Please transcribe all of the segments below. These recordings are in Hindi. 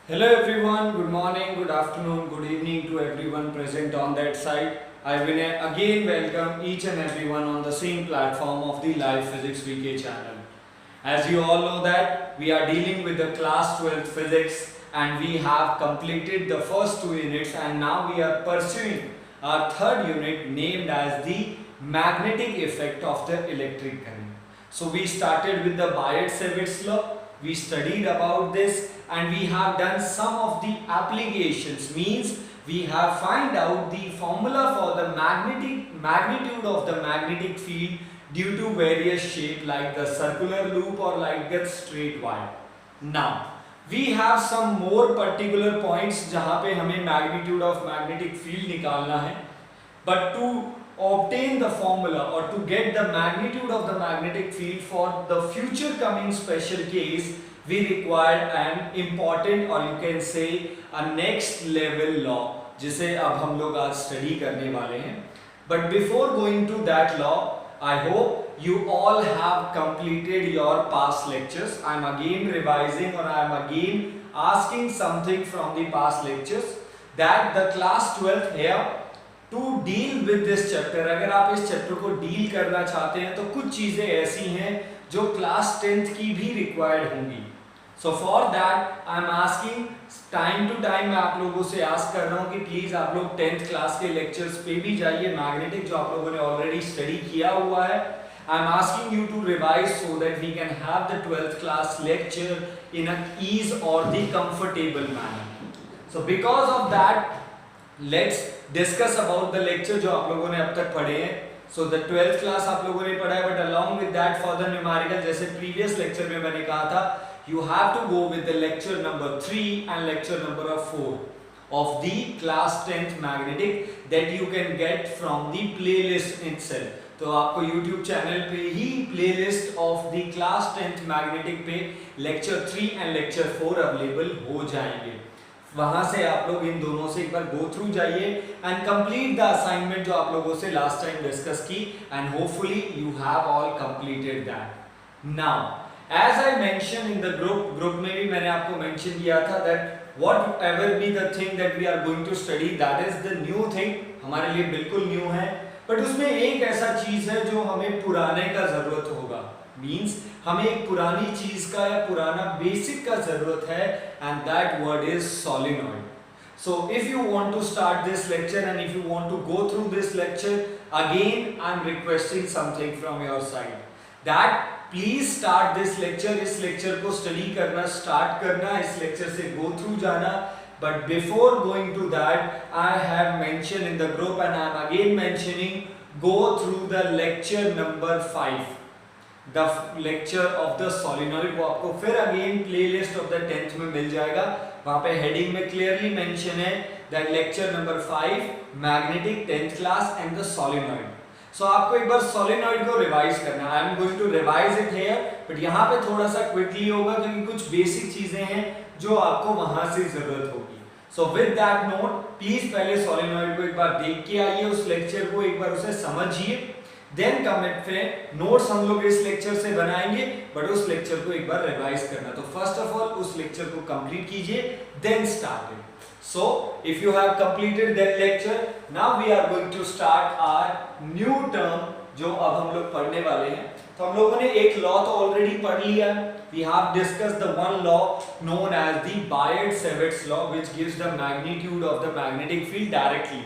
Hello everyone, good morning, good afternoon, good evening to everyone present on that side. I will again welcome each and everyone on the same platform of the Live Physics VK channel. As you all know that we are dealing with the class 12th physics and we have completed the first two units and now we are pursuing our third unit named as the magnetic effect of the electric current. So we started with the Biot-Savart's law, we studied about this and we have done some of the applications, means we have find out the formula for the magnitude of the magnetic field due to various shape like the circular loop or like the straight wire. Now we have some more particular points जहाँ पे हमें magnitude of magnetic field निकालना है, but to obtain the formula or to get the magnitude of the magnetic field for the future coming special case, we require an important or you can say a next level law जिसे अब हम लोग आज स्टडी करने वाले हैं. But before going to that law, I hope you all have completed your past lectures. I am again revising or I am again asking something from the past lectures that the class 12th here to deal with this chapter. अगर आप इस चैप्टर को डील करना चाहते हैं तो कुछ चीजें ऐसी हैं जो क्लास 10th की भी रिक्वायर्ड होंगी. So for that I am asking time to time मैं आप लोगों से आस्क कर रहा हूँ कि प्लीज आप लोग 10th क्लास के लेक्चर्स पे भी जाइए, मैग्नेटिक जो आप लोगों ने ऑलरेडी स्टडी किया हुआ है. I am asking you to revise so that we can have the 12th class lecture in an ease or the comfortable manner. So because of that, let's discuss about the lecture जो आप लोगों ने अब तक पढ़े हैं. So the 12th class आप लोगों ने पढ़ा है, but along with that for the numerical, जैसे previous lecture में मैंने कहा था, you have to go with the lecture number 3 and lecture number 4 of the class 10th magnetic that you can get from the playlist itself. तो आपको YouTube चैनल पे ही playlist of the class 10th magnetic पे लेक्चर 3 एंड लेक्चर 4 अवेलेबल हो जाएंगे. वहां से आप लोग इन दोनों से एक बार गो थ्रू जाइए एंड कंप्लीट द असाइनमेंट जो आप लोगों से लास्ट टाइम डिस्कस की and hopefully you have all completed that. Now as I mention in the group में भी मैंने आपको मेंशन किया था that whatever be the thing that we are going to study that is the new thing, हमारे लिए बिल्कुल न्यू है, बट उसमें एक ऐसा चीज है जो हमें पुराने का जरूरत होगा. मींस हमें एक पुरानी चीज का या पुराना बेसिक का जरूरत है and that word is solenoid. So if you want to start this lecture and if you want to go through this lecture, again I am requesting something from your side that please start this lecture. इस lecture को study करना start करना, इस lecture से go through जाना. But before going to that, I have mentioned in the group and I am again mentioning, go through the lecture number 5, the lecture of the solenoid. वो आपको फिर again playlist of the 10th में मिल जाएगा. वहाँ पे heading में clearly mention है that lecture number 5 magnetic 10th class and the solenoid. So आपको एक बार solenoid को revise करना है. I am going to revise it here, but यहाँ पे थोड़ा सा quickly होगा क्योंकि कुछ basic चीजें हैं जो आपको वहाँ से जरूरत होगी. So with that note, please पहले solenoid को एक बार देख के आइए, उस lecture को एक बार उसे समझिए. Then comment पे notes हम लोग इस lecture से बनाएंगे, but उस lecture को एक बार revise करना. तो first of all उस lecture को complete कीजिए, then start it. So if you have completed that lecture, now we are going to start our new term जो अब हम लोग पढ़ने वाले हैं. तो हम लोगों ने एक लॉ तो ऑलरेडी पढ़ लिया. We have discussed the one law known as the Biot-Savart's law, which gives the magnitude of the magnetic field directly.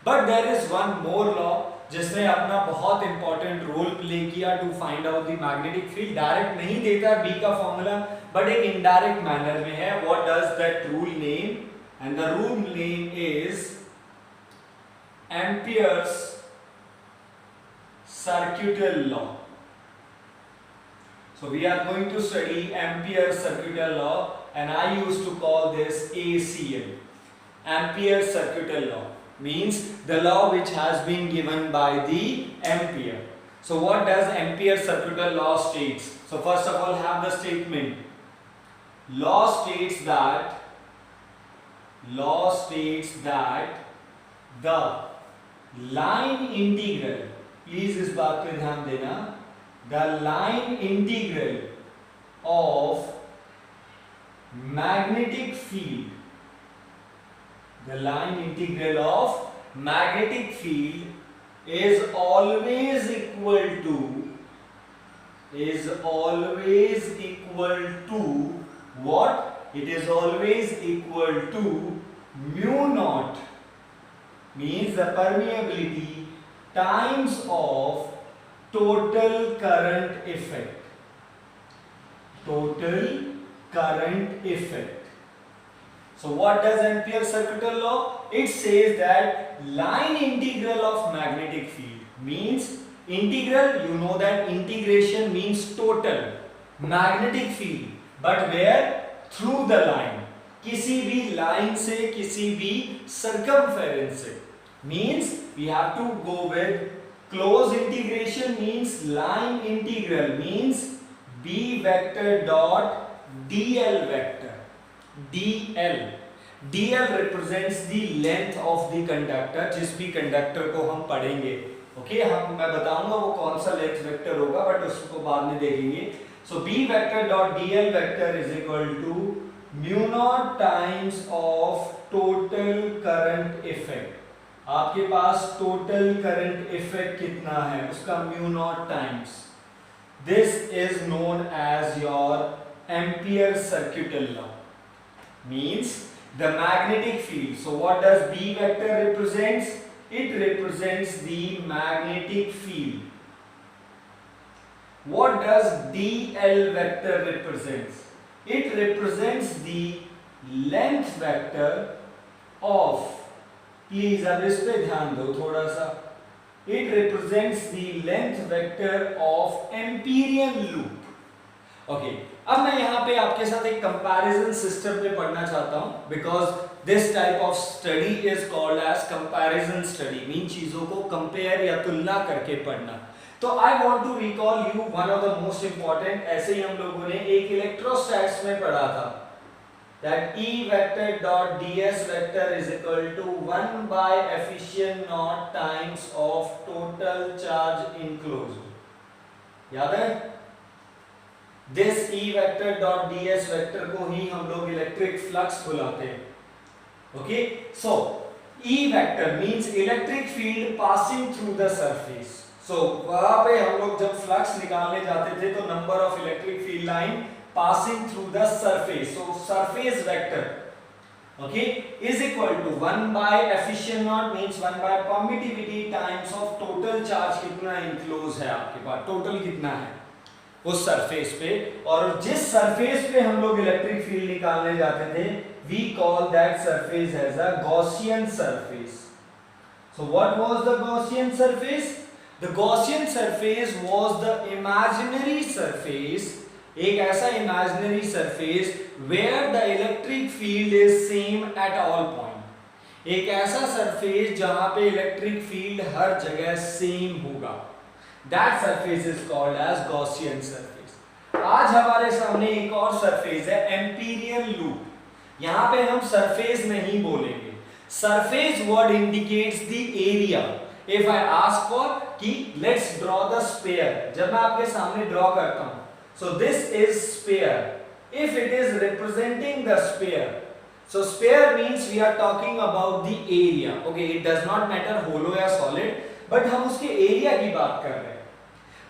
But there is one more law जिसने अपना बहुत इंपॉर्टेंट रोल प्ले किया to find out the magnetic field. Direct नहीं देता है बी का फॉर्मूला, बट एक इनडायरेक्ट मैनर में है. What does that rule name? And the rule name is Ampere's circuital law. So we are going to study Ampere's circuital law and I used to call this ACL. Ampere's circuital law means the law which has been given by the Ampere. So what does Ampere's circuital law states? So first of all have the statement. Law states that the line integral, please इस बात पे ध्यान देना, the line integral of magnetic field, the line integral of magnetic field is always equal to what? It is always equal to mu naught, means the permeability times of total current effect. Total current effect. So what does Ampere circuital law? It says that line integral of magnetic field means integral, you know that integration means total magnetic field, but where? Through the line, किसी भी line से, किसी भी circumference से, means we have to go with close integration, means line integral means B vector dot dl vector. dl represents the length of the conductor. जिस भी कंडक्टर को हम पढ़ेंगे, ओके, मैं बताऊंगा वो कौन सा लेंथ वेक्टर होगा, बट उसको बाद में देखेंगे. So B vector dot dl vector is equal to mu naught times of total current effect. आपके पास total current effect कितना है, उसका mu naught times. This is known as your Ampere circuital law. Means the magnetic field. So what does B vector represents? It represents the magnetic field. What does dl vector represents? It represents the length vector of, please अब इस पे ध्यान दो थोड़ा सा, it represents the length vector of Amperian loop. Okay, अब मैं यहाँ पे आपके साथ एक कंपैरिजन सिस्टम पे पढ़ना चाहता हूँ, because this type of study is called as comparison study, mean चीजों को कंपेयर या तुलना करके पढ़ना. तो I want to recall you one of the most important, ऐसे ही हम लोगों ने एक इलेक्ट्रोस्टैट्स में पढ़ा था, that E vector dot ds vector is equal to 1 by efficient naught times of total charge enclosed. याद है? This E vector dot ds vector को ही हम लोग इलेक्ट्रिक फ्लक्स बुलाते हैं. Okay, so E vector means electric field passing through the surface. So वहां पे हम लोग जब फ्लक्स निकालने जाते थे तो number of electric field line passing through the surface, so surface vector, okay, is equal to 1 by efficient naught means 1 by permittivity times of total charge कितना enclosed है आपके पास, टोटल कितना है उस सरफेस पे, और जिस सरफेस पे हम लोग इलेक्ट्रिक फील्ड निकालने जाते थे, we call that surface as a Gaussian surface. So what was the Gaussian surface? The Gaussian surface was the imaginary surface, एक ऐसा imaginary surface where the electric field is same at all point. एक ऐसा surface जहां पे electric field हर जगह same होगा. That surface is called as Gaussian surface. आज हमारे सामने एक और surface है Amperian loop. यहाँ पे हम surface नहीं बोलेंगे. Surface word indicates the area. If I ask for कि let's draw the sphere, जब मैं आपके सामने draw करता हूँ, so this is sphere. If it is representing the sphere, so sphere means we are talking about the area. Okay, it does not matter hollow या solid, but हम उसके area की बात कर रहे हैं.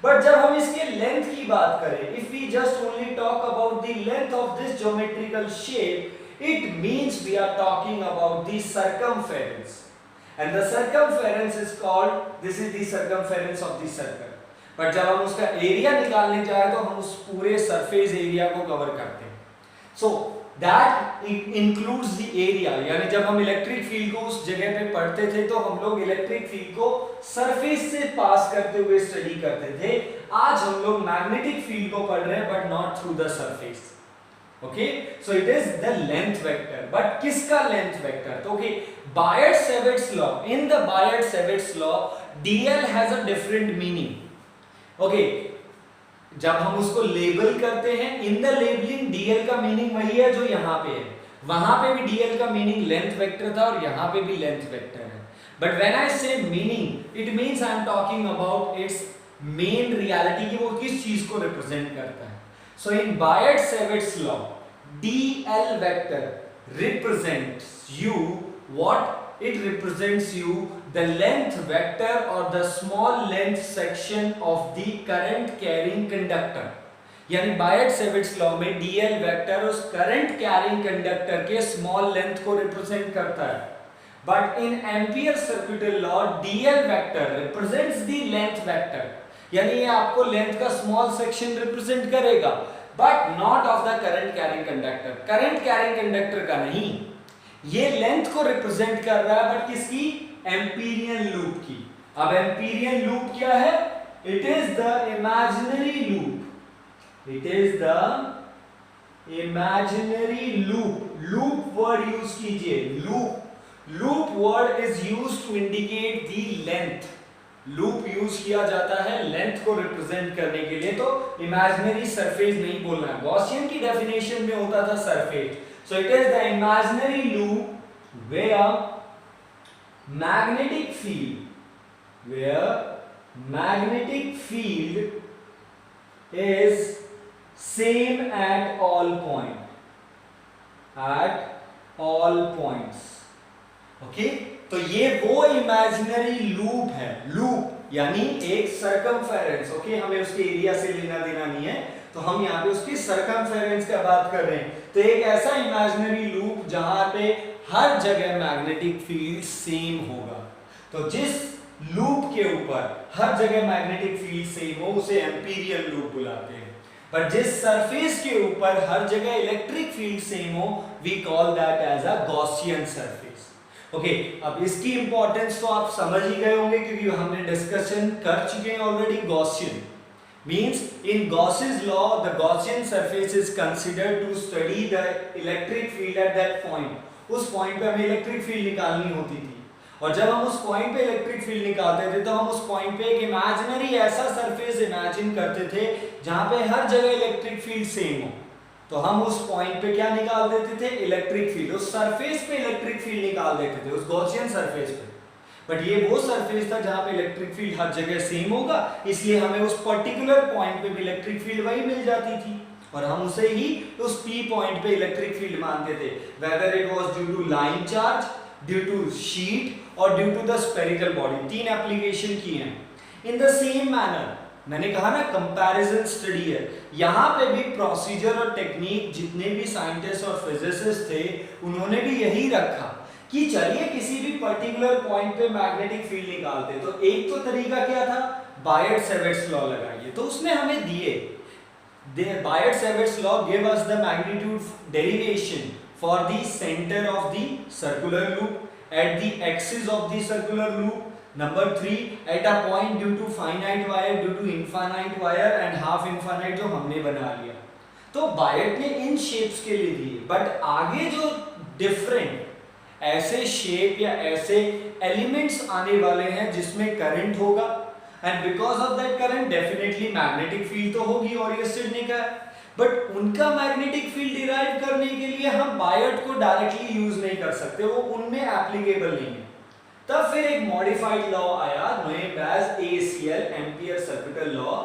But जब हम इसके length की बात करें, if we just only talk about the length of this geometrical shape, it means we are talking about the circumference. And the circumference is called, this is the circumference of the circle. But जब हम उसका एरिया निकालने जाए तो हम उस पूरे सरफेस एरिया को कवर करते हैं. So that includes the area. यानी जब हम इलेक्ट्रिक फील्ड को उस जगह पे पढ़ते थे तो हम लोग इलेक्ट्रिक फील्ड को सरफेस से पास करते हुए स्टडी करते थे. आज हम लोग मैग्नेटिक फील्ड को पढ़ रहे हैं but not through the surface. Okay, so it is the length vector. But किसका length vector? तो okay, Biot-Savart's law. In the Biot-Savart's law, dl has a different meaning. Okay, जब हम उसको लेबल करते हैं, in the labeling dl का मीनिंग वही है जो यहाँ पे है. वहां पे भी dl का मीनिंग लेंथ वेक्टर था और यहाँ पे भी लेंथ वेक्टर है. But when I say meaning, it means I am talking about its main reality कि वो किस चीज को रिप्रेजेंट करता है. So in Biot-Savart's law, dl vector represents you what? It represents you the length vector or the small length section of the current carrying conductor. यानी बायट-सेविट्स लॉ में dl वेक्टर उस करंट कैरिंग कंडक्टर के स्मॉल लेंथ को रिप्रेजेंट करता है, but in ampere circular law dl vector represents the length vector, यानी ये आपको लेंथ का स्मॉल सेक्शन रिप्रेजेंट करेगा, but not of the current carrying conductor, current carrying conductor का नहीं, ये लेंथ को रिप्रेजेंट कर रहा है बट किसकी? एम्पीरियन लूप की। अब एम्पीरियन लूप क्या है? It is the imaginary loop, it is the imaginary loop word use कीजिए, loop word is used to indicate the length, loop use किया जाता है लेंथ को रिप्रेजेंट करने के लिए, तो इमेजिनरी सरफेस नहीं बोलना है, गॉसियन की डेफिनेशन में होता था surface, so it is the imaginary loop where magnetic field is same at all points, okay? तो ये वो इमेजिनरी लूप है, लूप यानी एक सरकमफेरेंस, ओके? हमें उसके एरिया से लेना देना नहीं है, तो हम यहाँ पे उसकी सरकमफेरेंस का बात कर रहे हैं, तो एक ऐसा इमेजिनरी लूप जहां पे हर जगह मैग्नेटिक फील्ड सेम होगा, तो जिस लूप के ऊपर हर जगह मैग्नेटिक फील्ड सेम हो उसे एम्पीरियल लूप बुलाते हैं, बट जिस सरफेस के ऊपर हर जगह इलेक्ट्रिक फील्ड सेम हो we call that as a Gaussian surface, okay? अब इसकी इंपॉर्टेंस तो आप समझ ही गए होंगे क्योंकि हमने डिस्कशन कर चुके हैं already. Gaussian means in Gauss's law the Gaussian surface is considered to study the electric field at that point, उस पॉइंट पे हमें इलेक्ट्रिक फील्ड निकालनी होती थी, और जब हम उस पॉइंट पे इलेक्ट्रिक फील्ड निकालते थे तो हम उस पॉइंट पे एक इमेजिनरी ऐसा सरफेस इमेजिन करते थे जहां पे हर जगह इलेक्ट्रिक फील्ड सेम हो, तो हम उस पॉइंट पे क्या निकाल देते थे? इलेक्ट्रिक फील्ड, उस सरफेस पे इलेक्ट्रिक फील्ड निकाल देते थे, उस गॉसियन सरफेस पे, बट ये वो सरफेस था जहां पे इलेक्ट्रिक फील्ड हर जगह सेम होगा, इसलिए हमें उस पर्टिकुलर पॉइंट पे भी इलेक्ट्रिक फील्ड वही मिल जाती थी, और हम उसे ही उस P पॉइंट पे इलेक्ट्रिक फील्ड मानते थे, whether it was due to line charge, due to sheet और due to the spherical body, तीन एप्लीकेशन की हैं। इन द सेम मैनर, मैंने कहा ना कंपैरिजन स्टडी है, यहाँ पे भी प्रोसीजर और टेक्निक जितने भी साइंटिस्ट और फिजिसिस्ट थे उन्होंने भी यही रखा कि चलिए किसी भी पर्टिकुलर पॉइंट पे मैग्नेटिक फील्ड निकालते, तो एक तो तरीका क्या था? बायट-सेविट्स लॉ लगाइए, तो उसने हमें दिए Biot Savart's law give us the magnitude derivation for the centre of the circular loop at the axis of the circular loop, number 3 at a point due to finite wire, due to infinite wire and half infinite जो हमने बना लिया, तो बायट ने इन शेप्स के लिए दिए, बट आगे जो डिफरेंट ऐसे शेप या ऐसे एलिमेंट्स आने वाले हैं जिसमें करंट होगा, and because of that current definitely magnetic field तो होगी और ये सिडनी का, बट उनका मैग्नेटिक फील्ड डिराइव करने के लिए हम बायट को डायरेक्टली यूज नहीं कर सकते, वो उनमें एप्लीकेबल नहीं है। तब फिर एक मॉडिफाइड लॉ आया named as ACL, ampere circular law,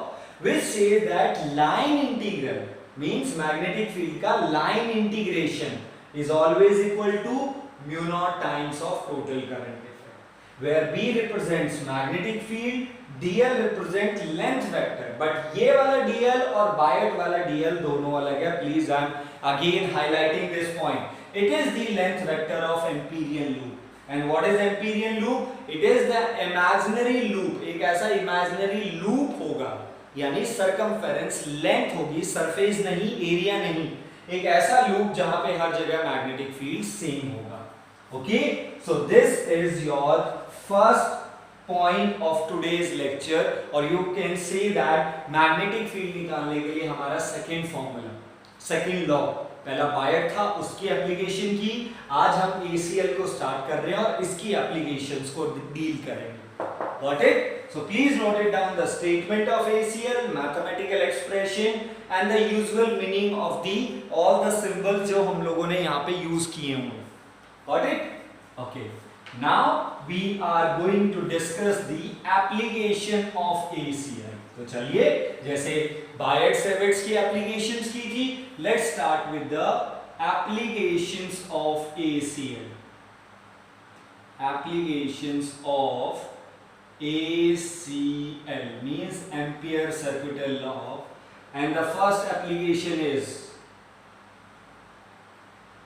which says that line integral means magnetic field का line integration is always equal to mu naught times of total current effect, where B represents magnetic field, dl represents length vector, but ये वाला dl और बायट वाला dl दोनों अलग है, please I am again highlighting this point, it is the length vector of Ampérian loop, and what is Ampérian loop? It is the imaginary loop, एक ऐसा imaginary loop होगा, यानी circumference length होगी, surface नहीं, area नहीं, एक ऐसा loop जहां पे हर जगह magnetic field same होगा। Okay, so this is your first point of today's lecture, or you can say that magnetic field निकालने के लिए हमारा second formula, second law, पहला बायट था उसकी एप्लीकेशन की, आज हम ACL को स्टार्ट कर रहे हैं और इसकी एप्लीकेशंस को डील करेंगे। Got it? So please note it down, the statement of ACL, mathematical expression and the usual meaning of the all the symbols जो हम लोगों ने यहाँ पे यूज किए होंगे। Got it? Okay. Now we are going to discuss the application of ACL. तो चलिए जैसे बायट-सेविट्स की एप्लीकेशंस की थी, let's start with the applications of ACL. Applications of ACL means Ampere circuital law, and the first application is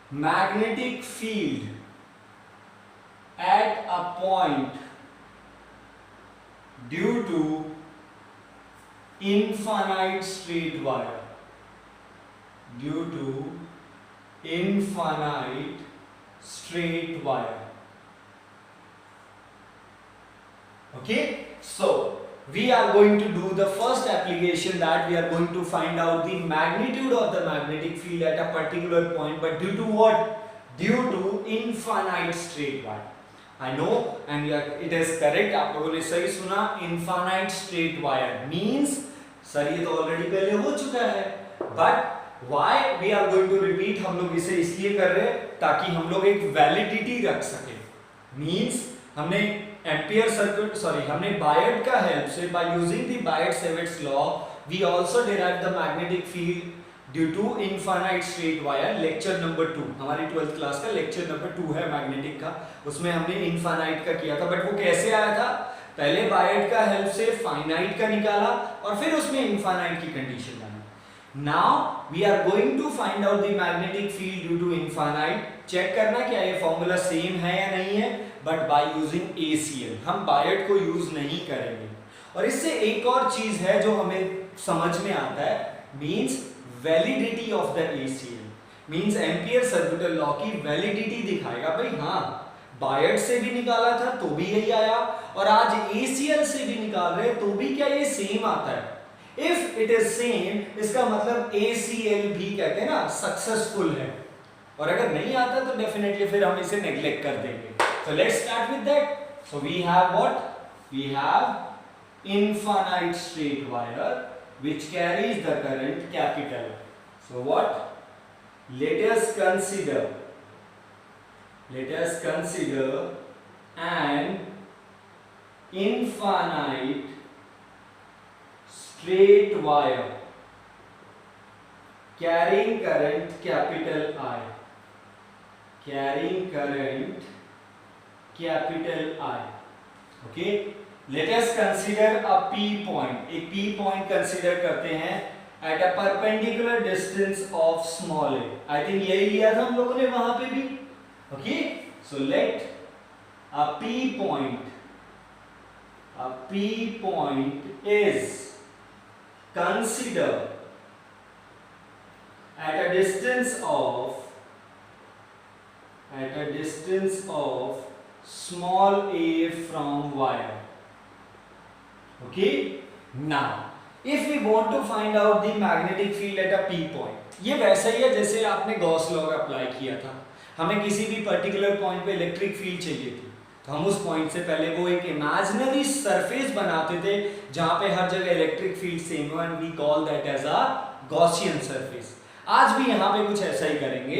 magnetic field at a point due to infinite straight wire. Due to infinite straight wire. Okay, so we are going to do the first application, that we are going to find out the magnitude of the magnetic field at a particular point, but due to what? Due to infinite straight wire. I know, and it is correct. आप लोगों ने सही सुना. Infinite straight wire means, sir ये तो ऑलरेडी पहले हो चुका है, but why we are going to repeat? हम लोग इसे इसलिए कर रहे हैं ताकि हम लोग एक वैलिडिटी रख सके. Means हमने एम्पियर सर्किट हमने बायट का हेल्प से, by using the Biot Savart's law, we also derive the magnetic field due to infinite straight wire. Lecture number 2 हमारी 12th क्लास का लेक्चर नंबर 2 है मैग्नेटिक का, उसमें हमने इनफाइनाइट का किया था. बट वो कैसे आया था? पहले बायट का हेल्प से फाइनाइट का निकाला और फिर उसमें इनफाइनाइट की कंडीशन डाली. Now we are going to find out the magnetic field due to infinite. Check करना क्या ये फॉर्मूला सेम है या नहीं है, बट बाय यूजिंग ACL. हम बायट को यूज नहीं करेंगे. और इससे एक और चीज है जो हमें समझ में आता है, means validity of the ACL. Means ampere circuital law की वैलिडिटी दिखाएगा. भाई हाँ, बायट से भी निकाला था तो भी यही आया, और आज ACL से भी निकाल रहे तो भी क्या ये सेम आता है. इफ इट इज सेम, इसका मतलब ACL भी कहते हैं ना सक्सेसफुल है. और अगर नहीं आता तो डेफिनेटली फिर हम इसे नेग्लेक्ट कर देंगे. So let's start with that. So we have what? We have infinite straight wire which carries the current capital. So what? Let us consider an infinite straight wire carrying current capital I. Carrying current capital I. Okay, let us consider a P point. एक P point consider करते हैं at a perpendicular distance of small a. I think यही लिया था हम लोगों ने वहां पे भी. Okay, so let a P point is consider at a distance of small a from wire. Okay, now if we want to find out the magnetic field at a P point, ये वैसा ही है जैसे आपने गॉस लॉ अप्लाई किया था. हमें किसी भी पर्टिकुलर पॉइंट पे इलेक्ट्रिक फील्ड चाहिए थी, तो हम उस पॉइंट से पहले वो एक इमेजिनरी सरफेस बनाते थे जहां पे हर जगह इलेक्ट्रिक फील्ड सेम हो, and we call that as a Gaussian surface. आज भी यहाँ पे कुछ ऐसा ही करेंगे.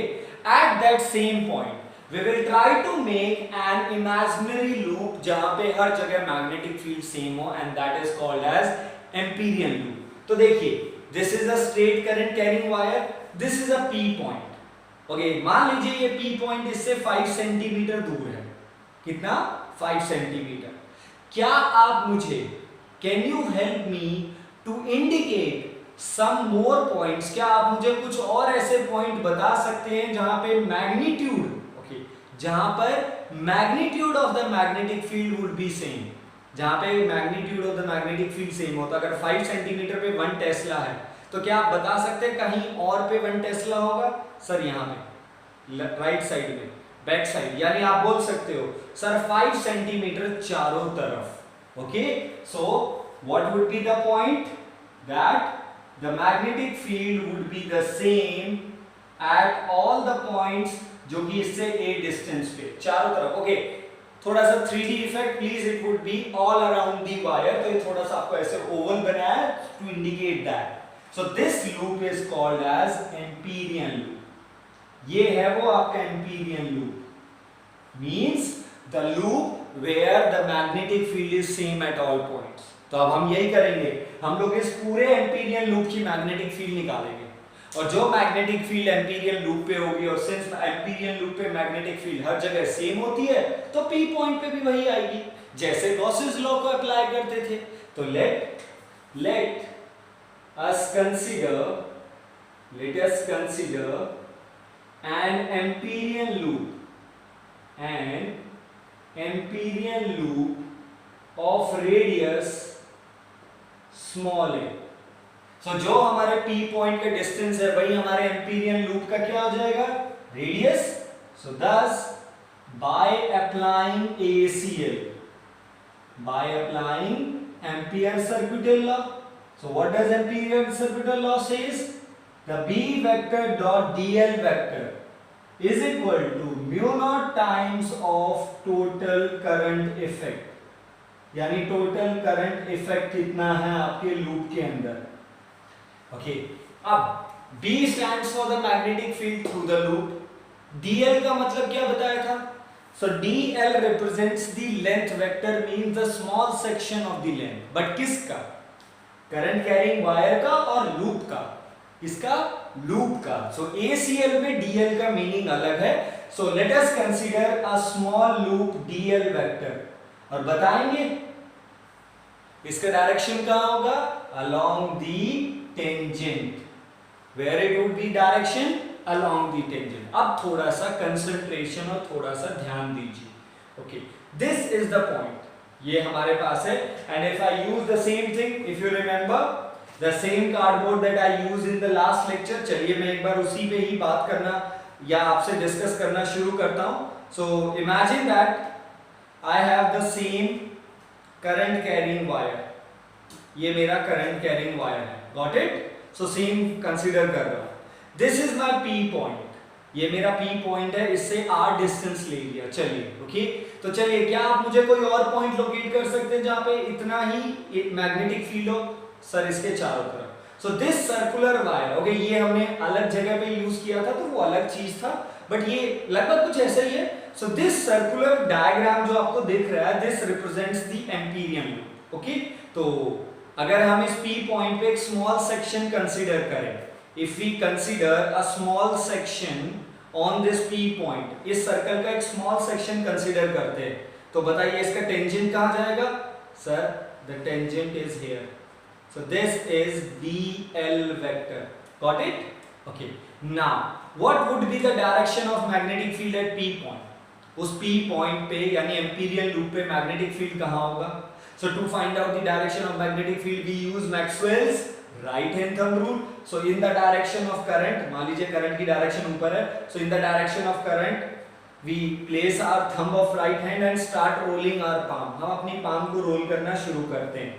At that same point we will try to make an imaginary loop जहां पे हर जगह magnetic field same हो, and that is called as Amperian loop. तो देखिए, this is a straight current carrying wire, this is a P point. Okay, मान लीजिए ये P point इससे 5 सेंटीमीटर दूर है. कितना? 5 सेंटीमीटर. क्या आप मुझे, can you help me to indicate some more points? क्या आप मुझे कुछ और ऐसे पॉइंट बता सकते हैं जहां पे मैग्नीट्यूड, जहां पर magnitude of the magnetic field would be same, जहां पे magnitude of the magnetic field same होता. अगर 5 सेंटीमीटर पे 1 टेस्ला है, तो क्या आप बता सकते हैं कहीं और पे 1 टेस्ला होगा? सर यहाँ पे राइट साइड में, बैक साइड, यानी आप बोल सकते हो सर 5 सेंटीमीटर चारों तरफ. Okay, so what would be the point? That the magnetic field would be the same at all the points जो कि इससे a डिस्टेंस पे चारों तरफ. ओके, थोड़ा सा 3D effect please. It would be all around the wire. तो ये थोड़ा सा आपको ऐसे ओवल बनाया है to indicate that. So this loop is called as Amperian loop. ये है वो आपका Amperian loop, means the loop where the magnetic field is same at all points. तो अब हम यही करेंगे, हम लोग इस पूरे एम्पीरियन लूप की मैग्नेटिक फील्ड निकालेंगे. और जो मैग्नेटिक फील्ड एम्पीरियल लूप पे होगी, और सिंस एम्पीरियल लूप पे मैग्नेटिक फील्ड हर जगह सेम होती है तो P पॉइंट पे भी वही आएगी, जैसे गॉसेस लॉ को अप्लाई करते थे। तो let us consider an Amperian loop of radius small a। so, जो हमारे P पॉइंट का डिस्टेंस है वही हमारे एम्पीरियन लूप का क्या हो जाएगा, radius. So thus by applying Ampere circuital law, so what does Ampere circuital law says? The B vector dot dl vector is equal to mu naught times of total current effect, यानी टोटल करंट इफेक्ट कितना है आपके लूप के अंदर। ओके, अब B stands for the magnetic field through the loop, dl का मतलब क्या बताया था? So dl represents the length vector, means the small section of the length, but किसका? करंट कैरिंग वायर का और लूप का, इसका लूप का। So ACL में dl का मीनिंग अलग है। So let us consider a small loop dl vector, और बताएंगे इसका डायरेक्शन कहां होगा, along the tangent, where it would be direction along the tangent। अब थोड़ा सा कंसंट्रेशन और थोड़ा सा ध्यान दीजिए। Okay, this is the point, ये हमारे पास है। And if I use the same thing, if you remember the same cardboard that I use in the last lecture, चलिए मैं एक बार उसी पे ही बात करना या आपसे डिस्कस करना शुरू करता हूं। So imagine that I have the same current carrying wire, ये मेरा करंट कैरिंग वायर है, got it. So same consider कर रहा हूं, this is my P point, ये मेरा P पॉइंट है, इससे R डिस्टेंस ले लिया। चलिए ओके, तो चलिए क्या आप मुझे कोई और पॉइंट लोकेट कर सकते हैं जहां पे इतना ही मैग्नेटिक फील्ड हो? सर इसके चारों तरफ। So this circular wire, okay, ये हमने अलग जगह पे यूज किया था तो वो अलग चीज था, बट ये लगभग कुछ ऐसा ही है। सो दिस सर्कुलर डायग्राम जो आपको दिख रहा है, this represents the Amperian loop. Okay, तो अगर हम इस P पॉइंट पे एक स्मॉल सेक्शन कंसीडर करें, if we consider a small section on this P point, इस सर्कल का एक स्मॉल सेक्शन कंसीडर करते हैं, तो बताइए इसका टेंजेंट कहां जाएगा? Sir the tangent is here, so this is dl vector, got it? Okay, now what would be the direction of magnetic field at P point? उस P point पे यानी एम्पीरियल लूप पे मैग्नेटिक फील्ड कहां होगा? So to find out the direction of magnetic field we use Maxwell's right hand thumb rule। So in the direction of current, मान लीजिए करंट की डायरेक्शन ऊपर है, so in the direction of current we place our thumb of right hand and start rolling our palm, हम अपनी palm को रोल करना शुरू करते हैं,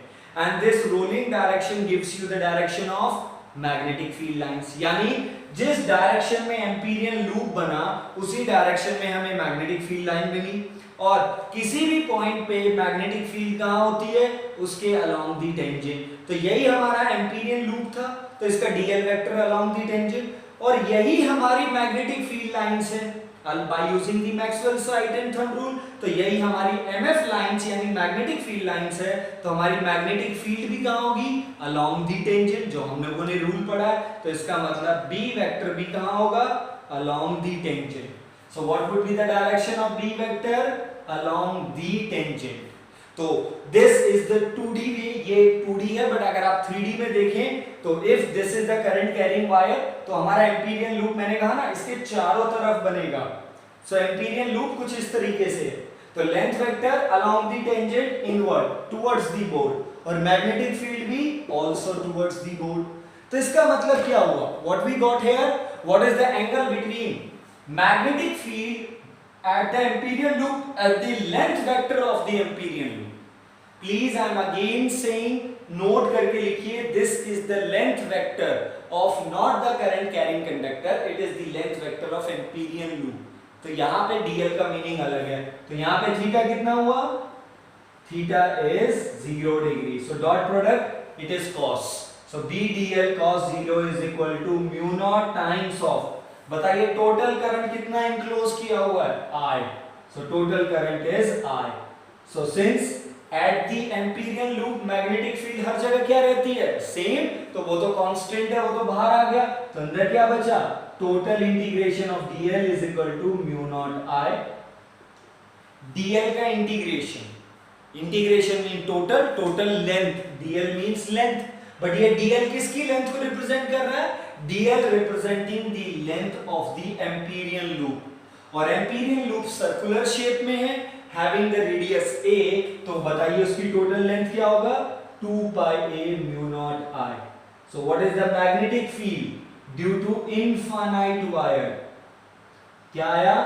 and this rolling direction gives you the direction of magnetic field lines, यानी जिस डायरेक्शन में एम्पीरियन लूप बना उसी डायरेक्शन में हमें मैग्नेटिक फील्ड लाइन मिली। और किसी भी पॉइंट पे मैग्नेटिक फील्ड कहां होती है? उसके अलोंग दी टेंजेंट। तो यही हमारा एम्पीरियन लूप था, तो इसका DL vector along the tangent, और यही हमारी मैग्नेटिक फील्ड लाइंस है bye using the Maxwell's right hand thumb rule. तो यही हमारी एमएफ लाइंस यानी मैग्नेटिक फील्ड लाइंस है। तो हमारी मैग्नेटिक फील्ड भी कहां होगी? अलोंग दी टेंजेंट, जो हम लोगों ने रूल पढ़ा है। तो इसका मतलब बी वेक्टर भी कहां होगा? Along the tangent. So what would be the direction of B vector? along the tangent। तो this is the 2D way, ये 2D है, बट अगर आप 3D में देखें तो if this is the current carrying wire, तो हमारा एम्पीरियन लूप मैंने कहा ना इसके चारों तरफ बनेगा। सो एम्पीरियन लूप कुछ इस तरीके से है, तो length vector along the tangent inward towards the board, और मैग्नेटिक फील्ड भी also towards the board। तो इसका मतलब क्या हुआ? What we got here? What is the angle between magnetic field at the Amperian loop at the length vector of the Amperian loop? Please I am again saying, note करके लिखिए, this is the length vector of not the current carrying conductor, it is the length vector of Amperian loop। तो यहाँ पे dl का मीनिंग अलग है, तो यहाँ पे थीटा कितना हुआ? Theta is 0 degree, so dot product it is cos, so b dl cos 0 is equal to mu naught times of, बताइए टोटल करंट कितना इंक्लोज किया हुआ है? I। So total current is I। So since at the Amperian loop magnetic field हर जगह क्या रहती है, सेम, तो वो तो कांस्टेंट है, वो तो बाहर आ गया, तो अंदर क्या बचा, total integration of dl is equal to mu naught I, dl का integration mean total length, dl means length, but ये dl किसकी लेंथ को रिप्रेजेंट कर रहा है, dl representing the length of the Amperian loop, और एम्पीरियल लूप सर्कुलर शेप में है, हैविंग द रेडियस a, तो बताइए उसकी टोटल लेंथ क्या होगा, 2 pi a mu naught I. So what is the magnetic field due to infinite wire? क्या आया,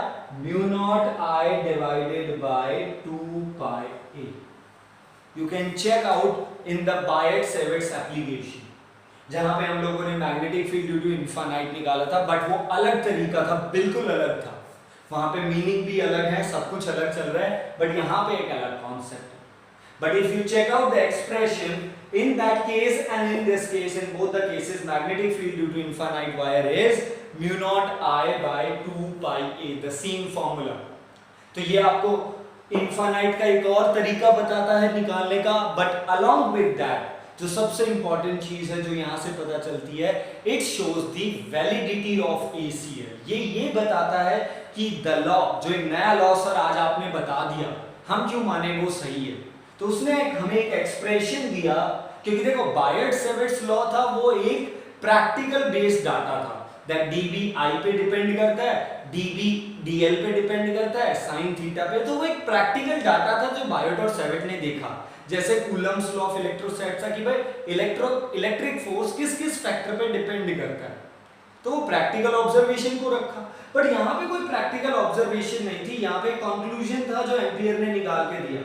mu naught I divided by 2 pi a. You can check out in the Biot-Savart's application, जहां पे हम लोगों ने magnetic field due to infinite निकाला था, बट वो अलग तरीका था, बिल्कुल अलग था, वहां पे मीनिंग भी अलग है, सब कुछ अलग चल रहा है, बट यहाँ पे एक अलग कॉन्सेप्ट है. But if you check out the expression in that case and in this case, in both the cases, magnetic field due to infinite wire is mu naught I by 2 pi a, the same formula. तो ये आपको इनफाइनाइट का एक और तरीका बताता है निकालने का, बट along with that जो सबसे इंपॉर्टेंट चीज है जो यहाँ से पता चलती है, it shows the validity of ACL. ये बताता है कि द लॉ, जो एक नया लॉ सर आज आपने बता दिया, हम क्यों माने वो सही है. तो उसने हमें एक एक्सप्रेशन दिया, क्योंकि देखो बायट-सैवर्ट्स लॉ था वो एक प्रैक्टिकल बेस्ड डाटा था, दैट dB I पे डिपेंड करता है, dB dl पे डिपेंड करता है, sin थीटा पे, तो वो एक प्रैक्टिकल डाटा था जो बायट और सैवर्ट ने देखा. जैसे कूलम्स लॉ ऑफ इलेक्ट्रोस्टैटिक्स था कि भाई इलेक्ट्रिक फोर्स किस किस फैक्टर पे डिपेंड करता है, तो वो प्रैक्टिकल ऑब्जर्वेशन को रखा. बट यहाँ पे कोई प्रैक्टिकल ऑब्जर्वेशन नहीं थी, यहाँ पे कंक्लूजन था जो एम्पियर ने निकाल के दिया,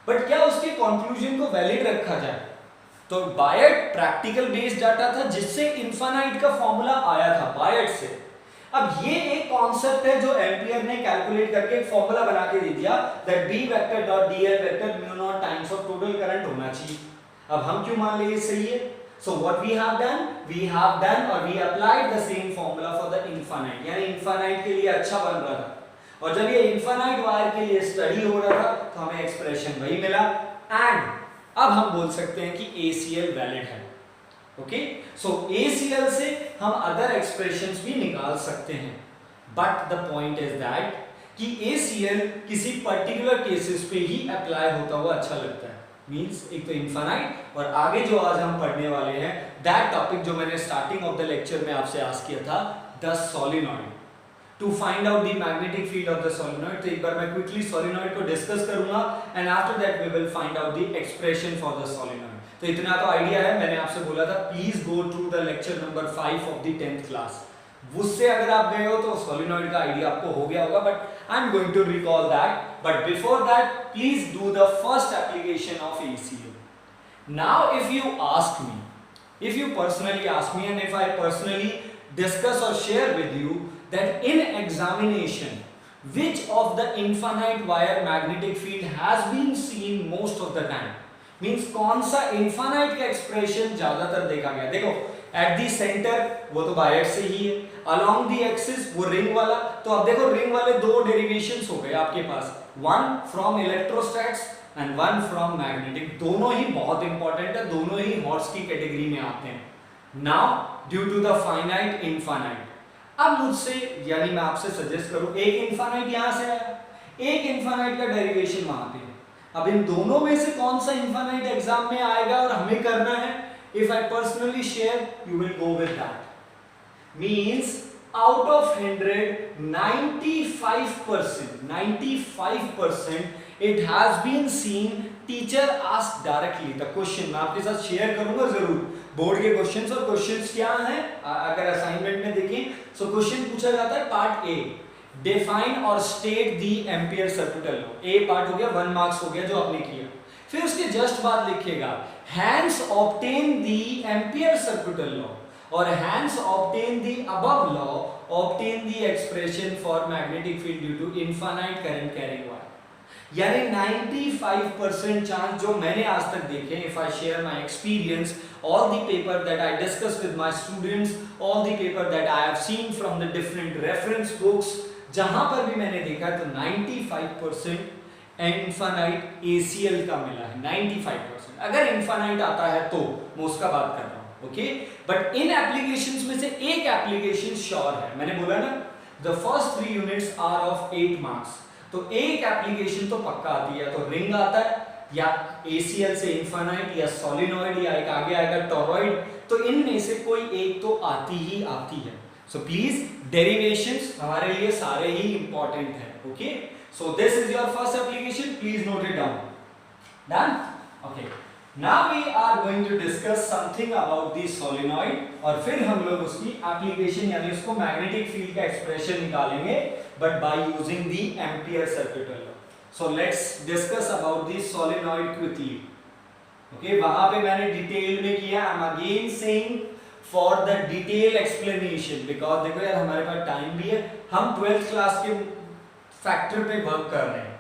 बट क्या उसके कंक्लूजन को वैलिड रखा जाए. तो बायट प्रैक्टिकल बेस्ड डाटा था जिससे इनफाइनाइट का फॉर्मूला आया था बायट से. अब ये एक कॉन्सेप्ट है जो एम्पियर ने कैलकुलेट करके एक फॉर्मूला बना के दे दिया, that B vector dot dl vector mu not times of total current होना चाहिए. अब हम क्यों मान लिए सही है. So what we have done or we applied the same formula for the infinite, यानी इनफाइनाइट के लिए अच्छा बन रहा था, और जब ये इनफाइनाइट वायर के लिए स्टडी हो रहा था तो हमें एक्सप्रेशन वही मिला, एंड अब हम बोल सकते हैं कि ACL वैलिड है. ओके, सो ACL से हम अदर एक्सप्रेशंस भी निकाल सकते हैं, but the point is that कि ACL किसी पर्टिकुलर केसेस पे ही अप्लाई होता हुआ अच्छा लगता है. मींस एक तो इनफाइनाइट, और आगे जो आज हम पढ़ने वाले हैं दैट टॉपिक जो मैंने स्टार्टिंग ऑफ द लेक्चर में आपसे आस्क किया था, the solenoid, to find out the magnetic field of the solenoid. तो एक बार मैं क्विकली सोलेनॉइड को डिस्कस करूंगा, and after that we will find out the expression for the solenoid. तो इतना तो आइडिया है, मैंने आपसे बोला था please go through the lecture number 5 of the 10th class. उससे अगर आप गए हो तो सोलेनॉइड का आइडिया आपको हो गया होगा, but I am going to recall that. But before that please do the first application of ACL. Now if you ask me, if you personally ask me, and if I personally discuss or share with you that in examination which of the infinite wire magnetic field has been seen most of the time, means कौन सा infinite का expression ज्यादातर देखा गया. देखो at the center वो तो बायट से ही है, along the axis वो रिंग वाला. तो अब देखो रिंग वाले दो डेरिवेशंस हो गए आपके पास, one from electrostats and one from magnetic. दोनों ही बहुत इंपॉर्टेंट है, दोनों ही हॉट्स की कैटेगरी में आते हैं. Now due to the finite infinite, अब मुझसे यानी मैं आपसे सजेस्ट करूं, एक इनफाइनाइट यहां से आया, एक इनफाइनाइट का डेरिवेशन वहां पे. अब इन दोनों में से कौन सा इनफाइनाइट एग्जाम में आएगा और हमें करना है, if I personally share you will go with that. Means out of 100 95% it has been seen. teacher asked directly the question, मैं आपके साथ शेयर करूंगा जरूर बोर्ड के क्वेश्चंस. और क्वेश्चंस क्या हैं अगर असाइनमेंट में देखें, सो क्वेश्चन पूछा जाता है पार्ट ए, डिफाइन और स्टेट दी एम्पियर सर्किटल लॉ. ए पार्ट हो गया, 1 मार्क्स हो गया जो आपने किया. फिर उसके जस्ट बाद लिखिएगा हैंस ऑब्टेन दी एम्पियर सर्किटल लॉ, और hence obtain the above law, obtain the expression for magnetic field due to infinite current carrying wire. यानी 95% चांस जो मैंने आज तक देखे, if I share my experience, all the paper that I discuss with my students, all the paper that I have seen from the different reference books, जहां पर भी मैंने देखा तो 95% इनफाइनाइट ACL का मिला है 95%। अगर इनफाइनाइट आता है तो मैं उसका बात कर रहा हूं, ओके। बट इन एप्लीकेशंस में से एक एप्लीकेशन श्योर है, मैंने बोला ना the first 3 units are of 8 marks, तो एक एप्लीकेशन तो पक्का आती है, तो रिंग आता है या ACL से इनफाइनाइट या सोलिनॉइड या एक आगे आएगा टोरॉइड, तो इनमें से कोई एक तो आती ही आती है। सो प्लीज डेरिवेशंस हमारे लिए सारे ही इंपॉर्टेंट हैं, okay. So this is your first application, please note it down. Done, okay. Now we are going to discuss something about the solenoid, और फिर हम लोग उसकी एप्लीकेशन यानी उसको मैग्नेटिक फील्ड का एक्सप्रेशन निकालेंगे, but by using the Ampere circuit law. So let's discuss about the solenoid quickly. Okay, वहां पे मैंने डिटेल में किया। I'm again saying for the detail explanation because देखो यार हमारे पास टाइम भी है, हम 12th क्लास के फैक्टर पे वर्क कर रहे हैं,